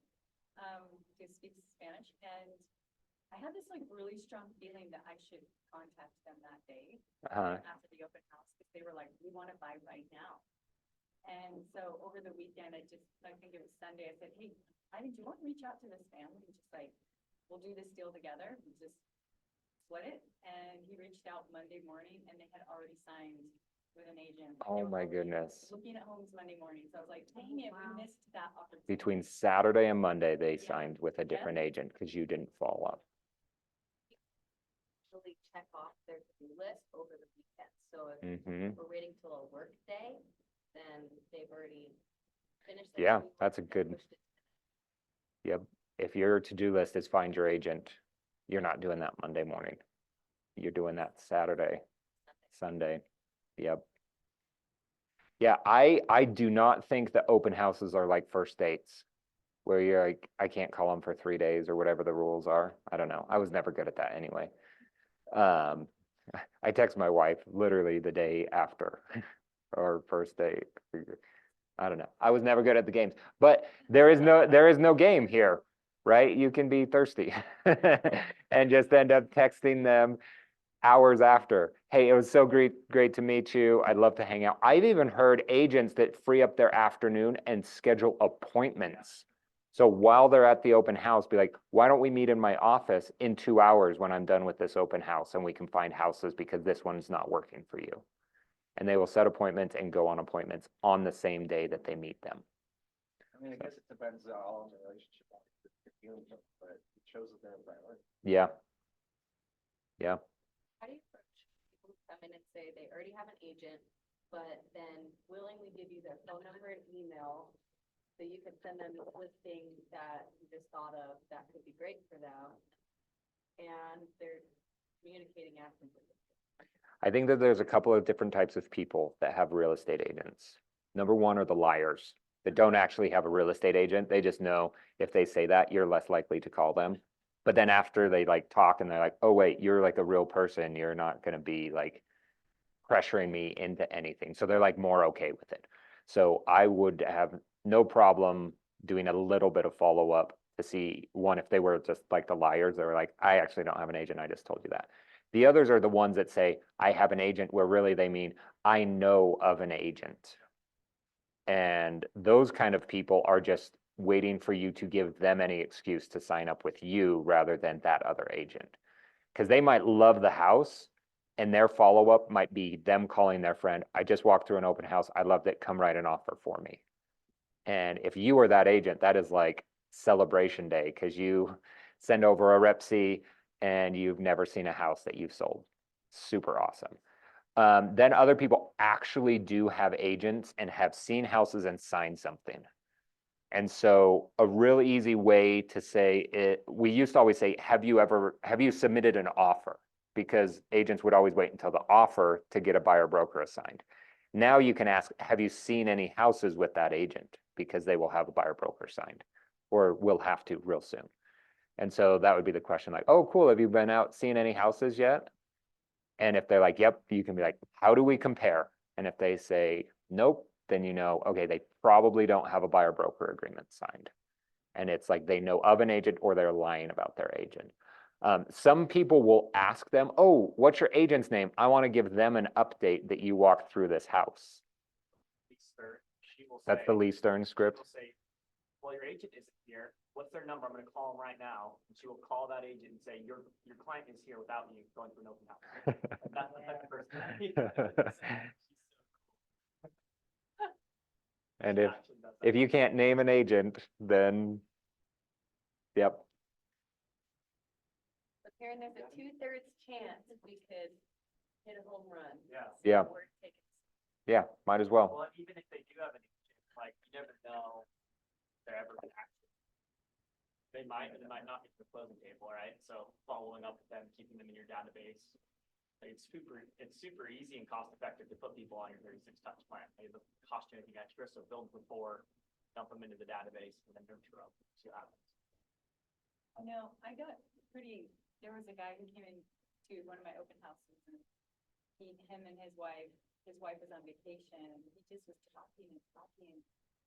who speaks Spanish, and I had this like really strong feeling that I should contact them that day after the open house, because they were like, we want to buy right now. And so over the weekend, I think it was Sunday, I said, hey, Ivan, do you want to reach out to this family? And just like, we'll do this deal together, and just split it. And he reached out Monday morning, and they had already signed with an agent. They Oh were my already goodness. Looking at homes Monday morning, so I was like, dang it, we missed that opportunity. Between Saturday and Monday, they Yeah. signed with a different agent because you didn't follow up. Usually check off their to-do list over the weekend, so if Mm-hmm. we're waiting till a work day, then they've already finished. Yeah, to-do that's a list and good- pushed it. Yep. If your to-do list is find your agent, you're not doing that Monday morning. You're doing that Saturday, Sunday. Yep. Yeah, I do not think that open houses are like first dates where you're like, I can't call them for 3 days or whatever the rules are. I don't know. I was never good at that anyway. I text my wife literally the day after our first date. I don't know. I was never good at the games, but there is no game here, right? You can be thirsty and just end up texting them hours after. Hey, it was so great to meet you. I'd love to hang out. I've even heard agents that free up their afternoon and schedule appointments. So while they're at the open house, be like, why don't we meet in my office in 2 hours when I'm done with this open house and we can find houses because this one's not working for you. And they will set appointments and go on appointments on the same day that they meet them. I mean, I guess it depends all on the relationship, if you're feeling them, but it shows that they're a priority. Yeah. Yeah. How do you approach people who come in and say they already have an agent, but then willingly give you their phone number and email so you can send them this listing that you just thought of that could be great for them? And they're communicating after. I think that there's a couple of different types of people that have real estate agents. Number one are the liars that don't actually have a real estate agent. They just know if they say that, you're less likely to call them. But then after they like talk and they're like, oh wait, you're like a real person. You're not going to be like pressuring me into anything. So they're like more okay with it. So I would have no problem doing a little bit of follow-up to see, one, if they were just like the liars, they were like, I actually don't have an agent. I just told you that. The others are the ones that say, I have an agent, where really they mean, I know of an agent. And those kind of people are just waiting for you to give them any excuse to sign up with you rather than that other agent. Because they might love the house and their follow-up might be them calling their friend, I just walked through an open house, I loved it, come write an offer for me. And if you are that agent, that is like celebration day because you send over a Rep C and you've never seen a house that you've sold. Super awesome. Then other people actually do have agents and have seen houses and signed something. And so a real easy way to say it, we used to always say, have you submitted an offer? Because agents would always wait until the offer to get a buyer broker assigned. Now you can ask, have you seen any houses with that agent? Because they will have a buyer broker signed or will have to real soon. And so that would be the question, like, oh, cool, have you been out seeing any houses yet? And if they're like, yep, you can be like, how do we compare? And if they say, nope, then you know, okay, they probably don't have a buyer broker agreement signed. And it's like they know of an agent or they're lying about their agent. Some people will ask them, oh, what's your agent's name? I want to give them an update that you walked through this house. will say. That's the Lee Stern script. She'll say, well, your agent isn't here. What's their number? I'm gonna call them right now. And she will call that agent and say, your client is here without you going through an open house. That's the type of person. And She if, actually does that. if you can't name an agent, then, yep, But Karen, there's a 2/3 chance we could hit a home run. Yeah. So Yeah. we're taking- yeah, might as well. Well, even if they do have an agent, like, you never know if they're ever gonna actually. They might, but they might not get to the closing table, right? So following up with them, keeping them in your database. Like, it's super easy and cost effective to put people on your 36 touch plan. It doesn't cost you anything extra, so build rapport, dump them into the database, and then nurture them, see what happens. I know, I got there was a guy who came in to one of my open houses and him and his wife was on vacation and he just was talking and talking.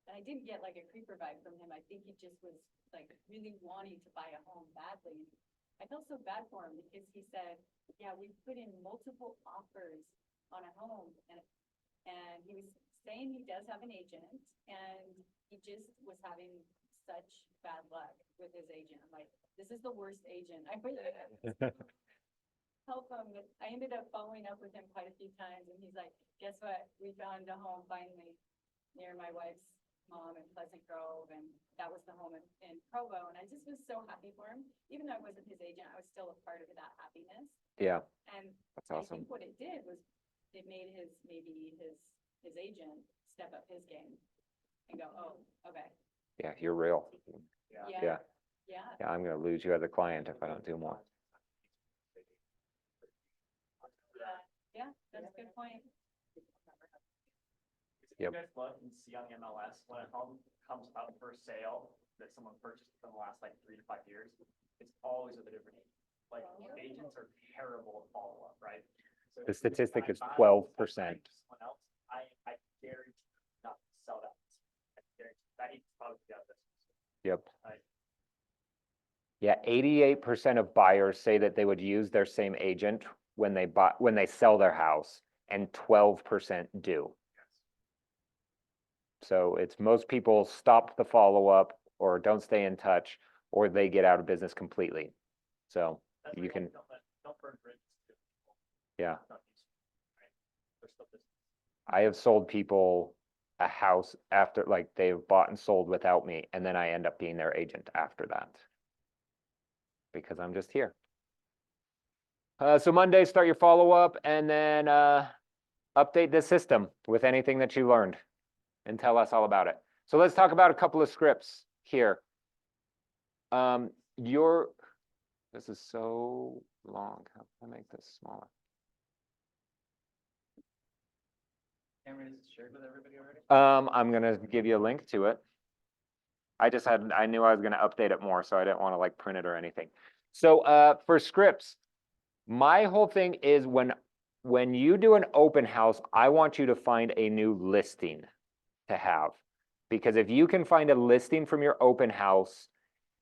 And I didn't get like a creeper vibe from him. I think he just was like really wanting to buy a home badly. I felt so bad for him because he said, yeah, we put in multiple offers on a home and he was saying he does have an agent and he just was having such bad luck with his agent. I'm like, this is the worst agent I would help him. I ended up following up with him quite a few times and he's like, guess what? We found a home finally near my wife's mom in Pleasant Grove, and that was the home in Provo, and I just was so happy for him. Even though I wasn't his agent, I was still a part of that happiness. Yeah, And that's I awesome. think what it did was it made his agent step up his game and go, oh, okay, Yeah, you're real. yeah, Yeah, yeah. yeah, I'm gonna lose you as a client if I don't do more. Yeah, that's a good point. If you Yep. guys look and see on the MLS, when a home comes up for sale that someone purchased in the last like 3 to 5 years, it's always with a different agent. Like, agents are terrible at follow-up, right? So The if statistic I is buy 12%. someone else, I guarantee not to sell that. I guarantee that agent's probably got this. Yep. Right. Yeah, 88% of buyers say that they would use their same agent when they sell their house, and 12% do. So it's most people stop the follow-up or don't stay in touch, or they get out of business completely. So That's you why can, don't burn bridges to people. yeah, It's not useful, right? There's still business. I have sold people a house after, like, they've bought and sold without me, and then I end up being their agent after that. Because I'm just here. So Monday, start your follow-up, and then update the system with anything that you learned and tell us all about it. So let's talk about a couple of scripts here. This is so long. How can I make this smaller? Cameron, is it shared with everybody already? I'm gonna give you a link to it. I knew I was gonna update it more, so I didn't want to like print it or anything. So for scripts, my whole thing is when you do an open house, I want you to find a new listing to have. Because if you can find a listing from your open house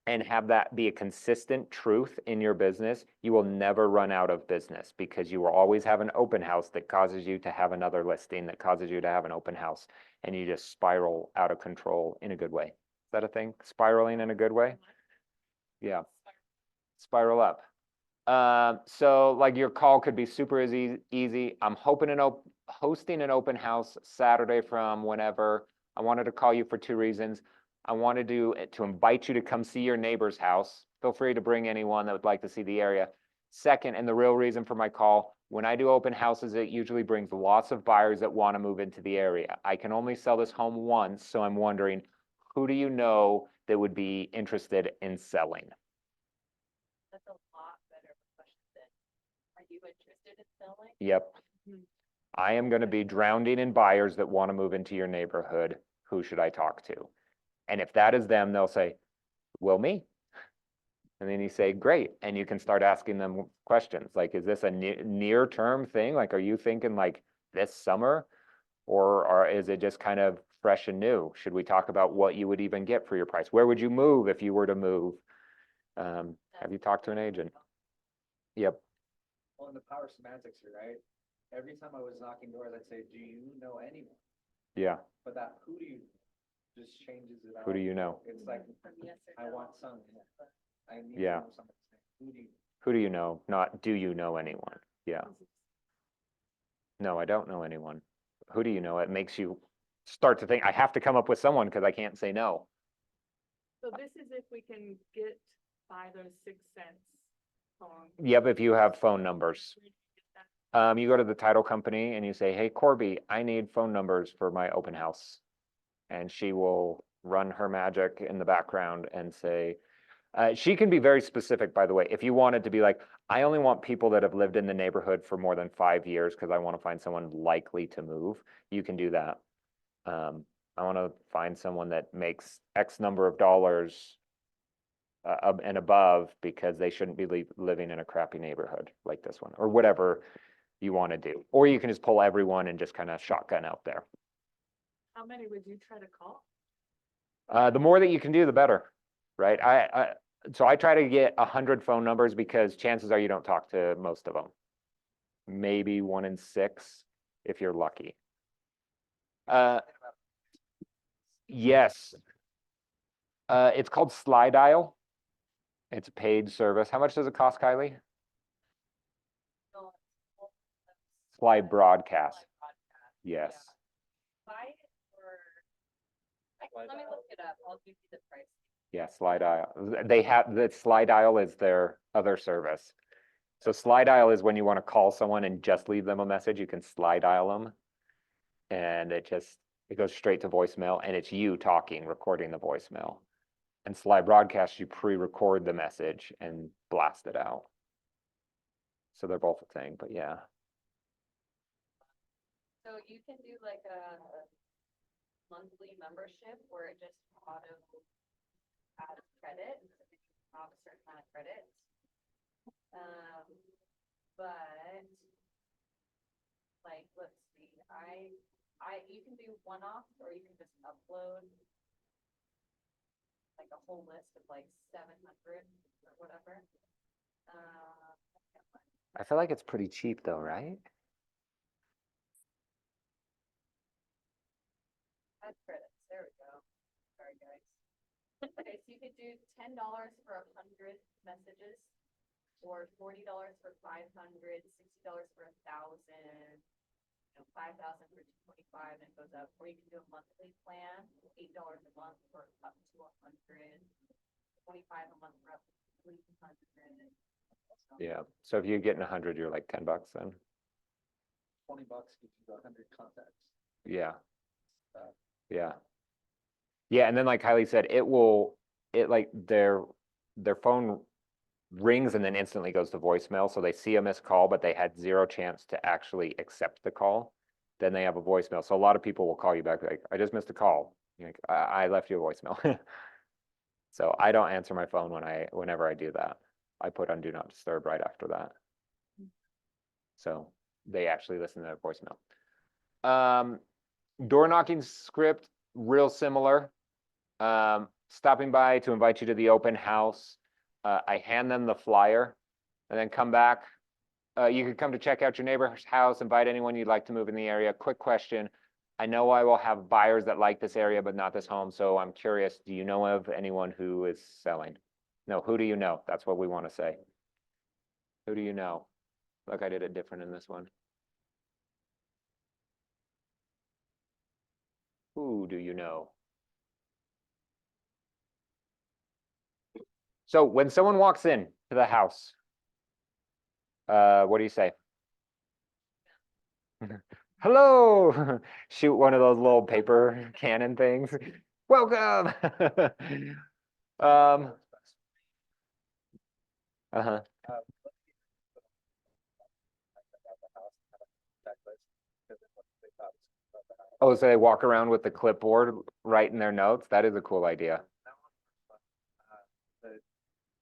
and have that be a consistent truth in your business, you will never run out of business because you will always have an open house that causes you to have another listing that causes you to have an open house, and you just spiral out of control in a good way. Is that a thing? Spiraling in a good way? Yeah. Spiral up. So like your call could be super easy. I'm hosting an open house Saturday from whenever. I wanted to call you for 2 reasons. I wanted to invite you to come see your neighbor's house. Feel free to bring anyone that would like to see the area. Second, and the real reason for my call, when I do open houses, it usually brings lots of buyers that want to move into the area. I can only sell this home once, so I'm wondering, who do you know that would be interested in selling? That's a lot better of a question than, are you interested in selling? Yep. I am going to be drowning in buyers that want to move into your neighborhood. Who should I talk to? And if that is them, they'll say, well, me. And then you say, great. And you can start asking them questions like, is this a near term thing? Like, are you thinking like this summer? Or is it just kind of fresh and new? Should we talk about what you would even get for your price? Where would you move if you were to move? Have you talked to an agent? Yep. Well, in the power semantics here, right? Every time I was knocking doors, I'd say, do you know anyone? Yeah. But that who do you just changes it out. Who do you know? It's like, From yes or I no. want some, I need to Yeah. know somebody's name. Who do you? Who do you know? Not, do you know anyone? Yeah. No, I don't know anyone. Who do you know? It makes you start to think, I have to come up with someone because I can't say no. So this is if we can get by those 6 cents phone. Yep, if you have phone numbers. You go to the title company and you say, hey, Corby, I need phone numbers for my open house. And she will run her magic in the background and say, she can be very specific, by the way. If you wanted to be like, I only want people that have lived in the neighborhood for more than 5 years because I want to find someone likely to move, you can do that. I want to find someone that makes X number of dollars and above because they shouldn't be living in a crappy neighborhood like this one, or whatever you want to do. Or you can just pull everyone and just kind of shotgun out there. How many would you try to call? The more that you can do, the better, right? So I try to get 100 phone numbers because chances are you don't talk to most of them. Maybe 1 in 6 if you're lucky. Yes. It's called Slide Dial. It's a paid service. How much does it cost, Kylie? So, Slide Broadcast. Yes. buy it let me look it up. I'll give you the price. Yeah, Slide Dial. They have, the Slide Dial is their other service. So Slide Dial is when you want to call someone and just leave them a message, you can slide dial them. And it goes straight to voicemail, and it's you talking, recording the voicemail. And Slide Broadcast, you pre-record the message and blast it out. So they're both a thing, but yeah. So you can do like a monthly membership where it just auto adds credit, so that you have a certain amount of credits. But like, let's see, you can do one-off, or you can just upload like a whole list of like 700 or whatever. I feel like it's pretty cheap though, right? Add credits, there we go. Sorry, guys. Okay, so you could do $10 for 100 messages, or $40 for 500, $60 for 1,000, 5,000 for 225, and it goes up. Or you can do a monthly plan, $8 a month for up to 100, 25 a month for up to 300. Yeah. So if you're getting 100, you're like $10 then. $20 gets you 100 contacts. Yeah. Uh, Yeah. Yeah, and then like Kylie said, like their phone rings and then instantly goes to voicemail. So they see a missed call, but they had 0 chance to actually accept the call. Then they have a voicemail. So a lot of people will call you back like, I just missed a call. You're like, I left you a voicemail. So I don't answer my phone whenever I do that. I put on Do Not Disturb right after that. So they actually listen to their voicemail. Door knocking script, real similar. Stopping by to invite you to the open house. I hand them the flyer and then come back. You could come to check out your neighbor's house, invite anyone you'd like to move in the area. Quick question. I know I will have buyers that like this area, but not this home. So I'm curious, do you know of anyone who is selling? No, who do you know? That's what we want to say. Who do you know? Look, I did it different in this one. Who do you know? So when someone walks in to the house, what do you say? Hello, shoot one of those little paper cannon things. Welcome. Uh-huh. Oh, so they walk around with the clipboard writing their notes? That is a cool idea.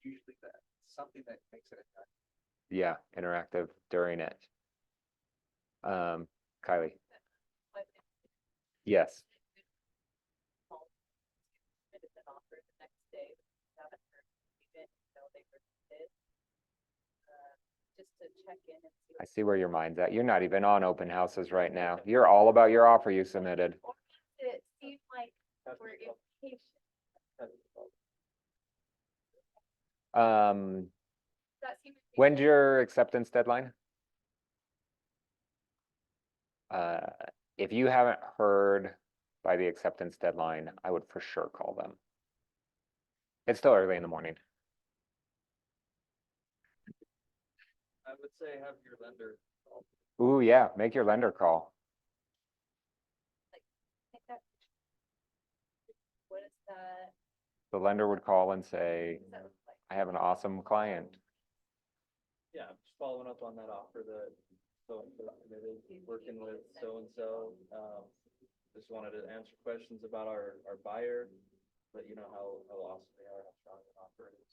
Usually something that makes it attractive. Yeah, interactive during it. Kylie. Yes. Just to check in and see. I see where your mind's at. You're not even on open houses right now. You're all about your offer you submitted. It seemed like for impatient. That seems. When's your acceptance deadline? If you haven't heard by the acceptance deadline, I would for sure call them. It's still early in the morning. I would say have your lender. Ooh, yeah, make your lender call. What is that? The lender would call and say, What does that look like? I have an awesome client. Yeah, just following up on that offer that so-and-so submitted, working with so-and-so. Just wanted to answer questions about our buyer, let you know how awesome they are, how strong the offer is.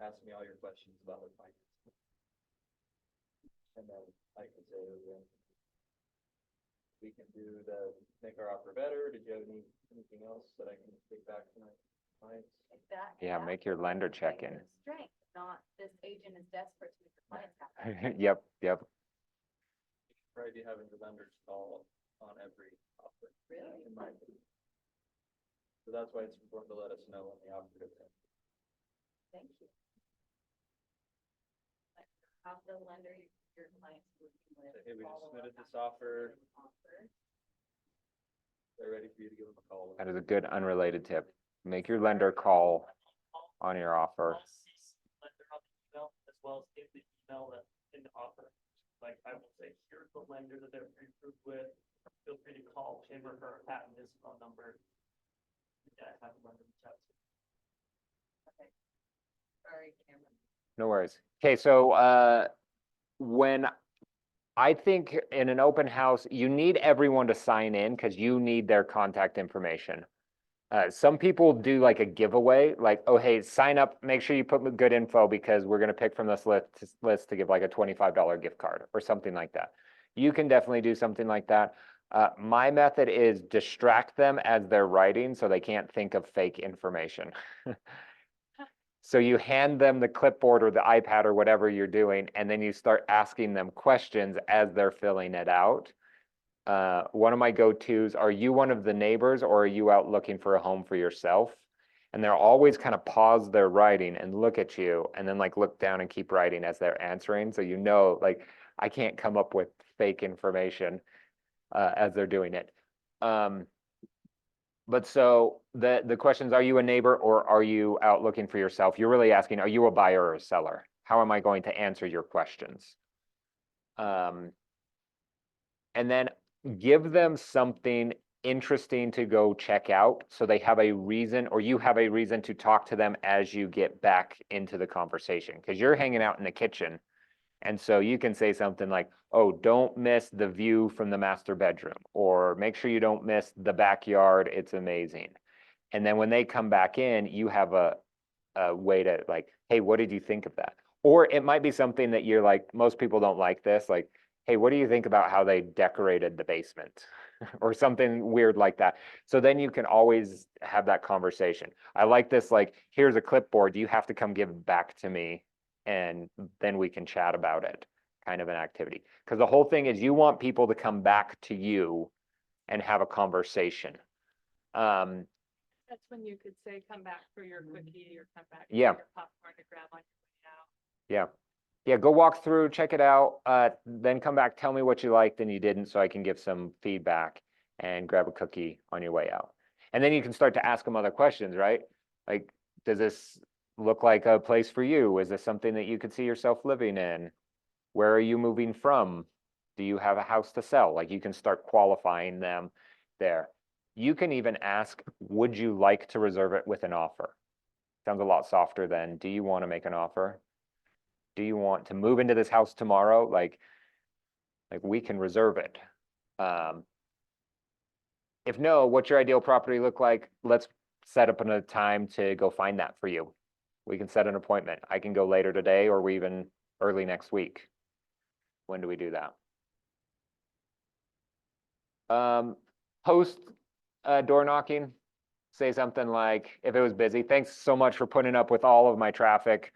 Ask me all your questions about their finances. And then I can say, yeah, we can do to make our offer better. Did you have anything else that I can take back to my clients? Like that. Yeah, that make your would lender be check your in. Strength, not this agent is desperate to make the clients happy. Yep, yep. You should probably be having your lenders call on every offer. Really? In my opinion. So that's why it's important to let us know when the offer is in. Thank you. Like, have the lender your clients working with. Say, hey, we just follow submitted up this after offer. offer. They're ready for you to give them a call. That is a good unrelated tip. Make your lender call on your offer. I'll CC the lender on the email as well as in the email that in the offer. Like I will say, here's the lender that they're pre-approved with. Feel free to call him or her at this phone number. Yeah, have the lender reach out to. Sorry, Cameron. No worries. Okay, so when I think in an open house, you need everyone to sign in because you need their contact information. Some people do like a giveaway, like, oh, hey, sign up, make sure you put good info because we're gonna pick from this list to give like a $25 gift card or something like that. You can definitely do something like that. My method is distract them as they're writing so they can't think of fake information. So you hand them the clipboard or the iPad or whatever you're doing, and then you start asking them questions as they're filling it out. One of my go-tos, are you one of the neighbors or are you out looking for a home for yourself? And they'll always kind of pause their writing and look at you and then like look down and keep writing as they're answering. So you know, like I can't come up with fake information as they're doing it. But so the questions, are you a neighbor or are you out looking for yourself? You're really asking, are you a buyer or a seller? How am I going to answer your questions? And then give them something interesting to go check out so they have a reason or you have a reason to talk to them as you get back into the conversation because you're hanging out in the kitchen. And so you can say something like, oh, don't miss the view from the master bedroom, or make sure you don't miss the backyard. It's amazing. And then when they come back in, you have a way to like, hey, what did you think of that? Or it might be something that you're like, most people don't like this, like, hey, what do you think about how they decorated the basement? Or something weird like that. So then you can always have that conversation. I like this, like, here's a clipboard. You have to come give it back to me. And then we can chat about it, kind of an activity. Because the whole thing is you want people to come back to you and have a conversation. That's when you could say, come back for your quickie or come back. For Yeah. your popcorn to grab on your way out. Yeah. Yeah, go walk through, check it out, then come back, tell me what you liked and you didn't, so I can give some feedback and grab a cookie on your way out. And then you can start to ask them other questions, right? Like, does this look like a place for you? Is this something that you could see yourself living in? Where are you moving from? Do you have a house to sell? Like, you can start qualifying them there. You can even ask, would you like to reserve it with an offer? Sounds a lot softer than, do you want to make an offer? Do you want to move into this house tomorrow? Like we can reserve it. If no, what's your ideal property look like? Let's set up a time to go find that for you. We can set an appointment. I can go later today or we even early next week. When do we do that? Post door knocking, say something like, if it was busy, thanks so much for putting up with all of my traffic.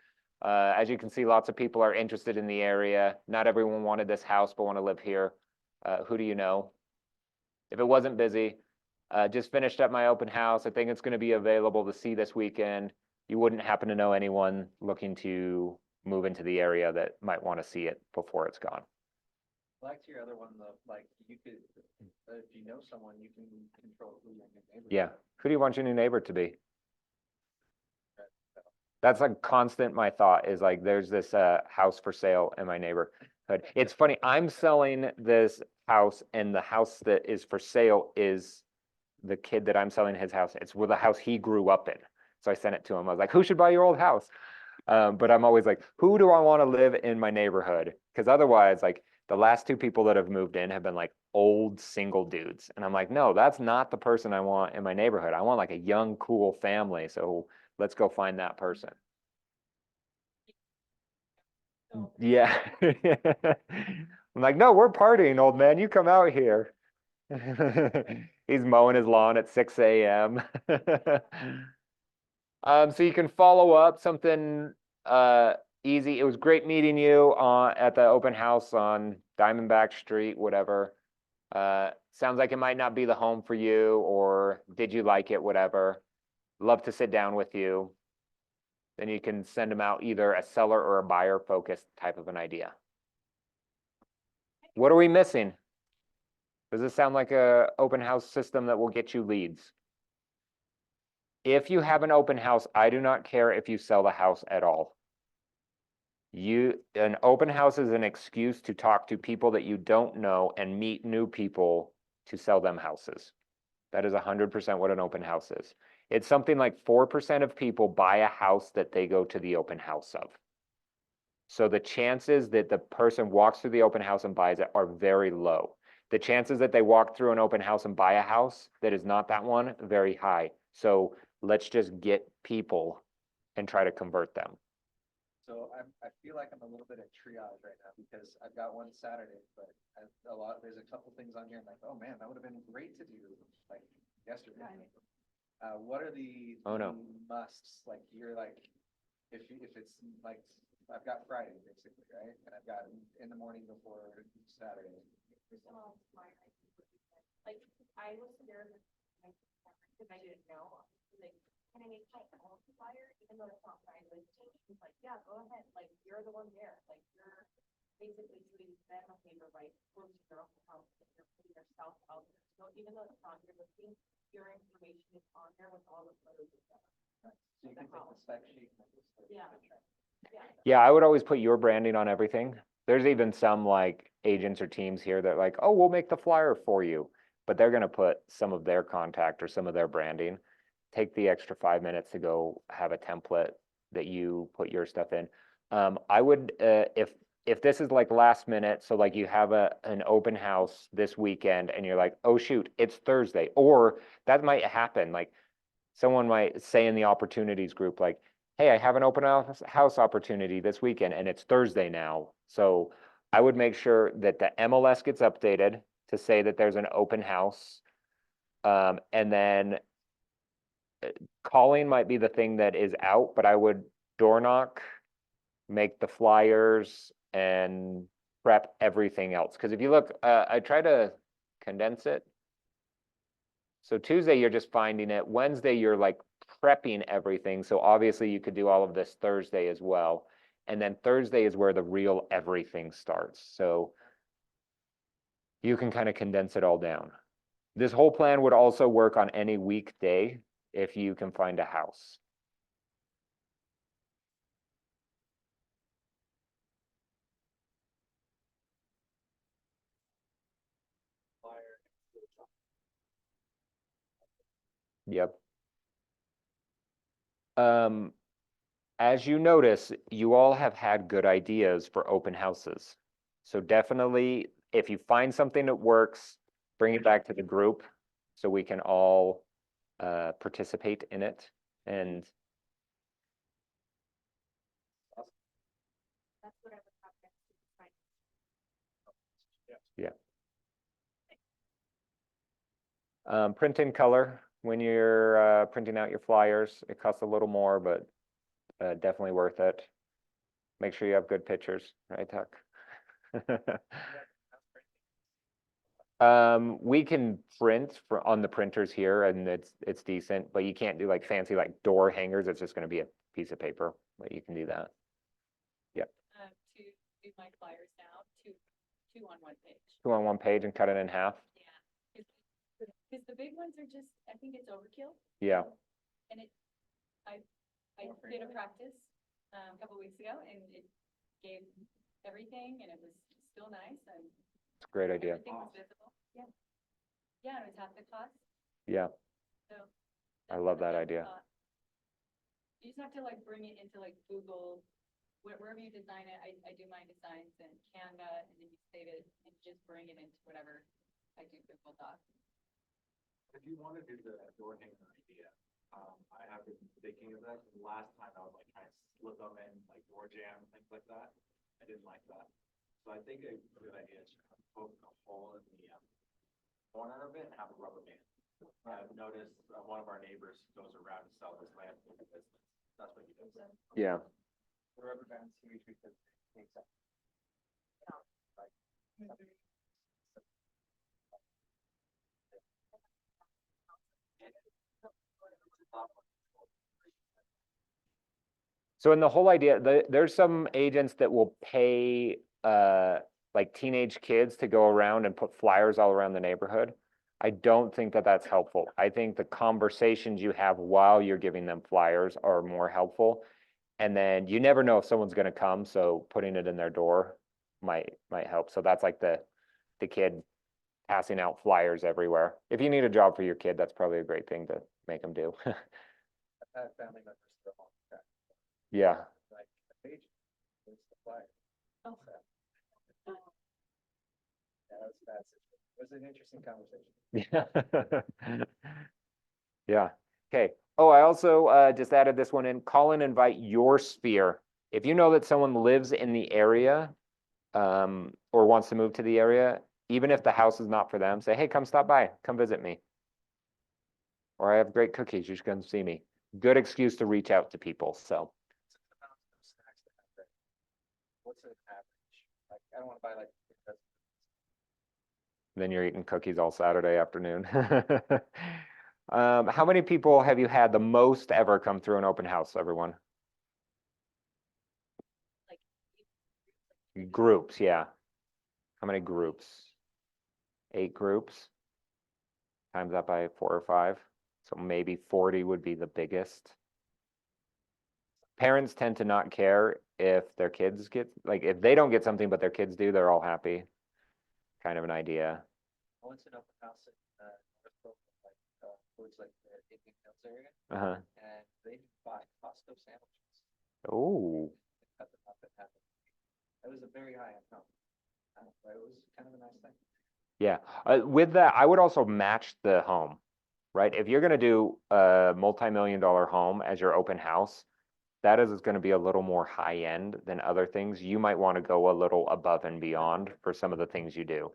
As you can see, lots of people are interested in the area. Not everyone wanted this house, but want to live here. Who do you know? If it wasn't busy, Just finished up my open house. I think it's gonna be available to see this weekend. You wouldn't happen to know anyone looking to move into the area that might want to see it before it's gone. Back to your other one, though, like, you could, if you know someone, you can control who your new neighbor is. Yeah. Who do you want your new neighbor to be? That's a constant, my thought is like, there's this house for sale in my neighborhood. It's funny, I'm selling this house and the house that is for sale is the kid that I'm selling his house. It's with the house he grew up in. So I sent it to him. I was like, who should buy your old house? But I'm always like, who do I want to live in my neighborhood? Because otherwise, like the last two people that have moved in have been like old single dudes. And I'm like, no, that's not the person I want in my neighborhood. I want like a young, cool family. So let's go find that person. Yeah. I'm like, no, we're partying, old man. You come out here. He's mowing his lawn at 6 a.m. So you can follow up something easy. It was great meeting you at the open house on Diamondback Street, whatever. Sounds like it might not be the home for you, or did you like it, whatever. Love to sit down with you. Then you can send them out either a seller or a buyer focused type of an idea. What are we missing? Does this sound like a open house system that will get you leads? If you have an open house, I do not care if you sell the house at all. An open house is an excuse to talk to people that you don't know and meet new people to sell them houses. That is 100% what an open house is. It's something like 4% of people buy a house that they go to the open house of. So the chances that the person walks through the open house and buys it are very low. The chances that they walk through an open house and buy a house that is not that one, very high. So let's just get people and try to convert them. So I feel like I'm a little bit at triage right now because I've got one Saturday, but there's a couple things on here. I'm like, oh man, that would have been great to do like yesterday. What are the Oh, no. musts? Like you're like, if it's like, I've got Friday basically, right? And I've got in the morning before Saturday. Like, I was there, because I didn't know, like, can I make my own flyer, even though it's not my listing? He's like, yeah, go ahead, like, you're the one there, like, you're basically doing them a favor by closing your own house, and you're putting yourself out there. So even though it's not your listing, your information is on there with all the photos and stuff. So you can take the spec sheet. And just, like, Yeah. picture. Yeah, I would always put your branding on everything. There's even some like agents or teams here that like, oh, we'll make the flyer for you, but they're gonna put some of their contact or some of their branding. Take the extra 5 minutes to go have a template that you put your stuff in. I would, if this is like last minute, so like you have an open house this weekend and you're like, oh shoot, it's Thursday, or that might happen. Like someone might say in the opportunities group, like, hey, I have an open house opportunity this weekend and it's Thursday now. So I would make sure that the MLS gets updated to say that there's an open house. And then calling might be the thing that is out, but I would door knock, make the flyers and prep everything else. Because if you look, I try to condense it. So Tuesday, you're just finding it. Wednesday, you're like prepping everything. So obviously you could do all of this Thursday as well. And then Thursday is where the real everything starts. So you can kind of condense it all down. This whole plan would also work on any weekday if you can find a house. Yep. As you notice, you all have had good ideas for open houses. So definitely, if you find something that works, bring it back to the group so we can all participate in it. And That's what I would have next to find. print in color when you're printing out your flyers. It costs a little more, but definitely worth it. Make sure you have good pictures, right, Tuck? We can print on the printers here and it's decent, but you can't do like fancy like door hangers. It's just gonna be a piece of paper, but you can do that. To do my flyers now, two on one page. 2 on 1 page and cut it in half. Yeah. Cause the big ones are just, I think it's overkill. Yeah, And I did a practice, a couple weeks ago and it gave everything and it was still nice and it's a great idea. everything was visible. Yeah. Yeah, it was half the cost, Yeah, so. I that's love not a that bad idea. thought. You just have to like bring it into like Google, wherever you design it, I do my designs in Canva and then you save it and just bring it into whatever I do Google Docs. If you want to do the door hanger idea, I have been thinking of that. Last time I was like trying to slip them in like door jam, things like that. I didn't like that. So I think a good idea is to poke a hole in the corner of it and have a rubber band. I've noticed one of our neighbors goes around to sell his landscape business. That's what he does. Yeah. The rubber band's huge because it takes up. Like, So in the whole idea, there's some agents that will pay like teenage kids to go around and put flyers all around the neighborhood. I don't think that that's helpful. I think the conversations you have while you're giving them flyers are more helpful. And then you never know if someone's gonna come, so putting it in their door might help. So that's like the kid passing out flyers everywhere. If you need a job for your kid, that's probably a great thing to make them do. I've had family members throw on the track, Yeah. like, the page, it's the flyer. Oh. So, yeah, that was a bad situation. It was an interesting conversation. Yeah. Yeah, okay. Oh, I also just added this one in. Call and invite your sphere. If you know that someone lives in the area or wants to move to the area, even if the house is not for them, say, hey, come stop by, come visit me. Or I have great cookies, you should come see me. Good excuse to reach out to people, so. Snacks to have there. What's an average? Like, I don't wanna buy like, because Then you're eating cookies all Saturday afternoon. How many people have you had the most ever come through an open house, everyone? Groups, yeah. How many groups? 8 groups? Times that by 4 or 5. So maybe 40 would be the biggest. Parents tend to not care if their kids get, like, if they don't get something, but their kids do, they're all happy. Kind of an idea. I went to an open house in, Northbrook, like, towards like the Indian Hills area, Uh-huh. and they buy Costco sandwiches. Oh, And cut them up and have them. It was a very high income, but it was kind of a nice thing. yeah. With that, I would also match the home, right? If you're gonna do a multi-million-dollar home as your open house, that is gonna be a little more high-end than other things. You might want to go a little above and beyond for some of the things you do.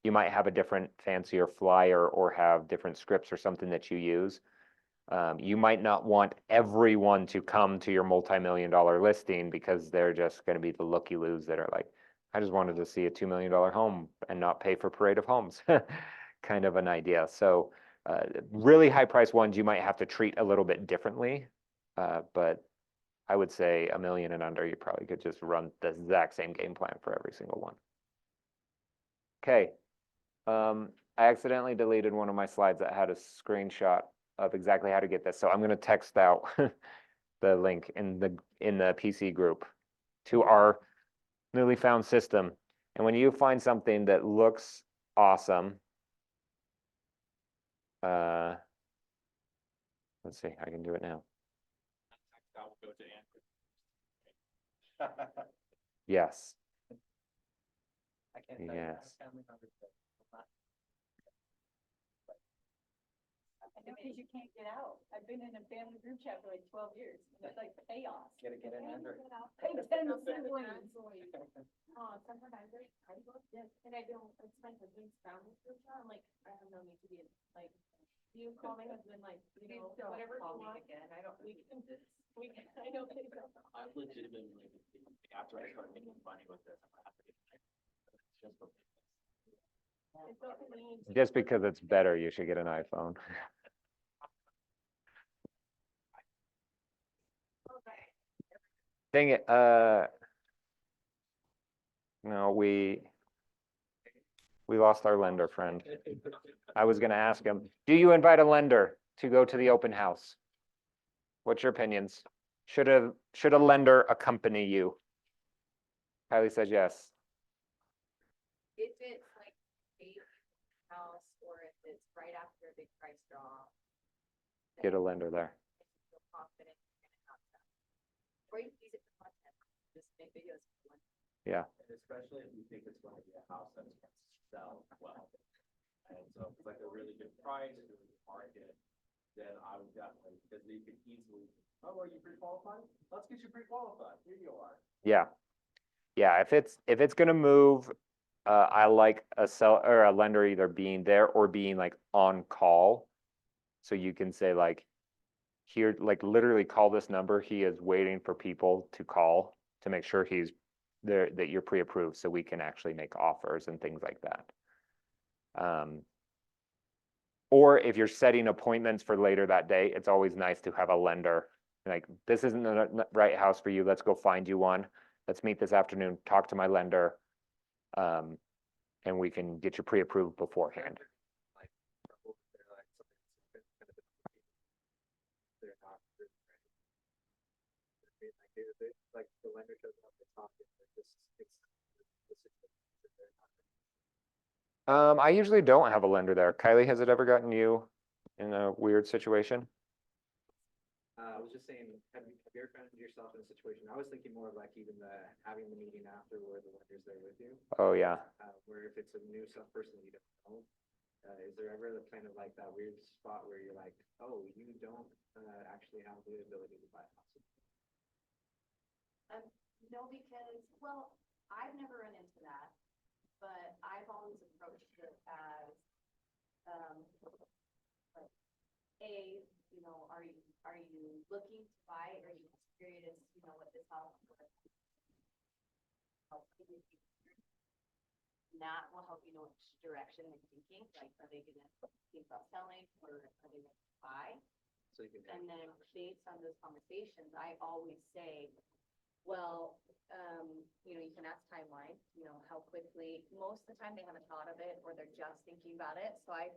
You might have a different fancier flyer or have different scripts or something that you use. You might not want everyone to come to your multi-million-dollar listing because they're just gonna be the looky-loos that are like, I just wanted to see a $2 million home and not pay for Parade of Homes, kind of an idea. So really high-priced ones, you might have to treat a little bit differently. But I would say $1 million and under, you probably could just run the exact same game plan for every single one. Okay. I accidentally deleted one of my slides that had a screenshot of exactly how to get this. So I'm gonna text out the link in the PC group to our newly found system. And when you find something that looks awesome, let's see, I can do it now. That will go to Andrew. Yes, I can't tell you, I have Yes. family members that will not. I know, because you can't get out. I've been in a family group chat for like 12 years, and it's like chaos. Get in under. Hey, ten siblings. Sometimes I go, yes, and I don't, it's my husband's family group chat, I'm like, I have no need to be in, like, you call my husband, like, you know, Don't whatever call you me want. again. I don't, We can just, I know they don't. I've legitimately, after I started making money with this, I'm gonna have to get. It's just okay. It's opening. Just because it's better, you should get an iPhone. Dang it, no, we lost our lender friend. I was gonna ask him, do you invite a lender to go to the open house? What's your opinions? Should a lender accompany you? Kylie says yes. If it's like a house or if it's right after a big price draw. Get a lender there. Feel confident you're gonna have that. Or you can use it for content, just make videos. for one. Yeah, And especially if you think it's going to be a house that's going to sell well. And so if it's like a really good price, a really good market, then I would definitely, because you could easily, oh, are you pre-qualified? Let's get you pre-qualified. Here you are. yeah. Yeah, if it's gonna move, I like a or a lender either being there or being like on call. So you can say like, here, like literally call this number, he is waiting for people to call to make sure he's there, that you're pre-approved, so we can actually make offers and things like that. Or if you're setting appointments for later that day, it's always nice to have a lender. Like, this isn't the right house for you, let's go find you one. Let's meet this afternoon, talk to my lender. And we can get you pre-approved beforehand. Like, they're like something that's kind of they're not really ready. I mean, like the lender shows up, they talk, and they're just, it's the situation that they're not ready. I usually don't have a lender there. Kylie, has it ever gotten you in a weird situation? I was just saying, have you ever found yourself in a situation, I was thinking more of like even having the meeting after where the lender's there with you, Oh, yeah. where if it's a new person you don't know, is there ever the kind of like that weird spot where you're like, oh, you don't, actually have the ability to buy a house? No, because, well, I've never run into that, but I've always approached it as, like, are you looking to buy, or are you curious, what this house is worth? And that will help you know which direction they're thinking, like, are they gonna think about selling, or are they gonna buy? So you can. And then based on those conversations, I always say, well, you can ask timeline, how quickly, most of the time they haven't thought of it or they're just thinking about it. So I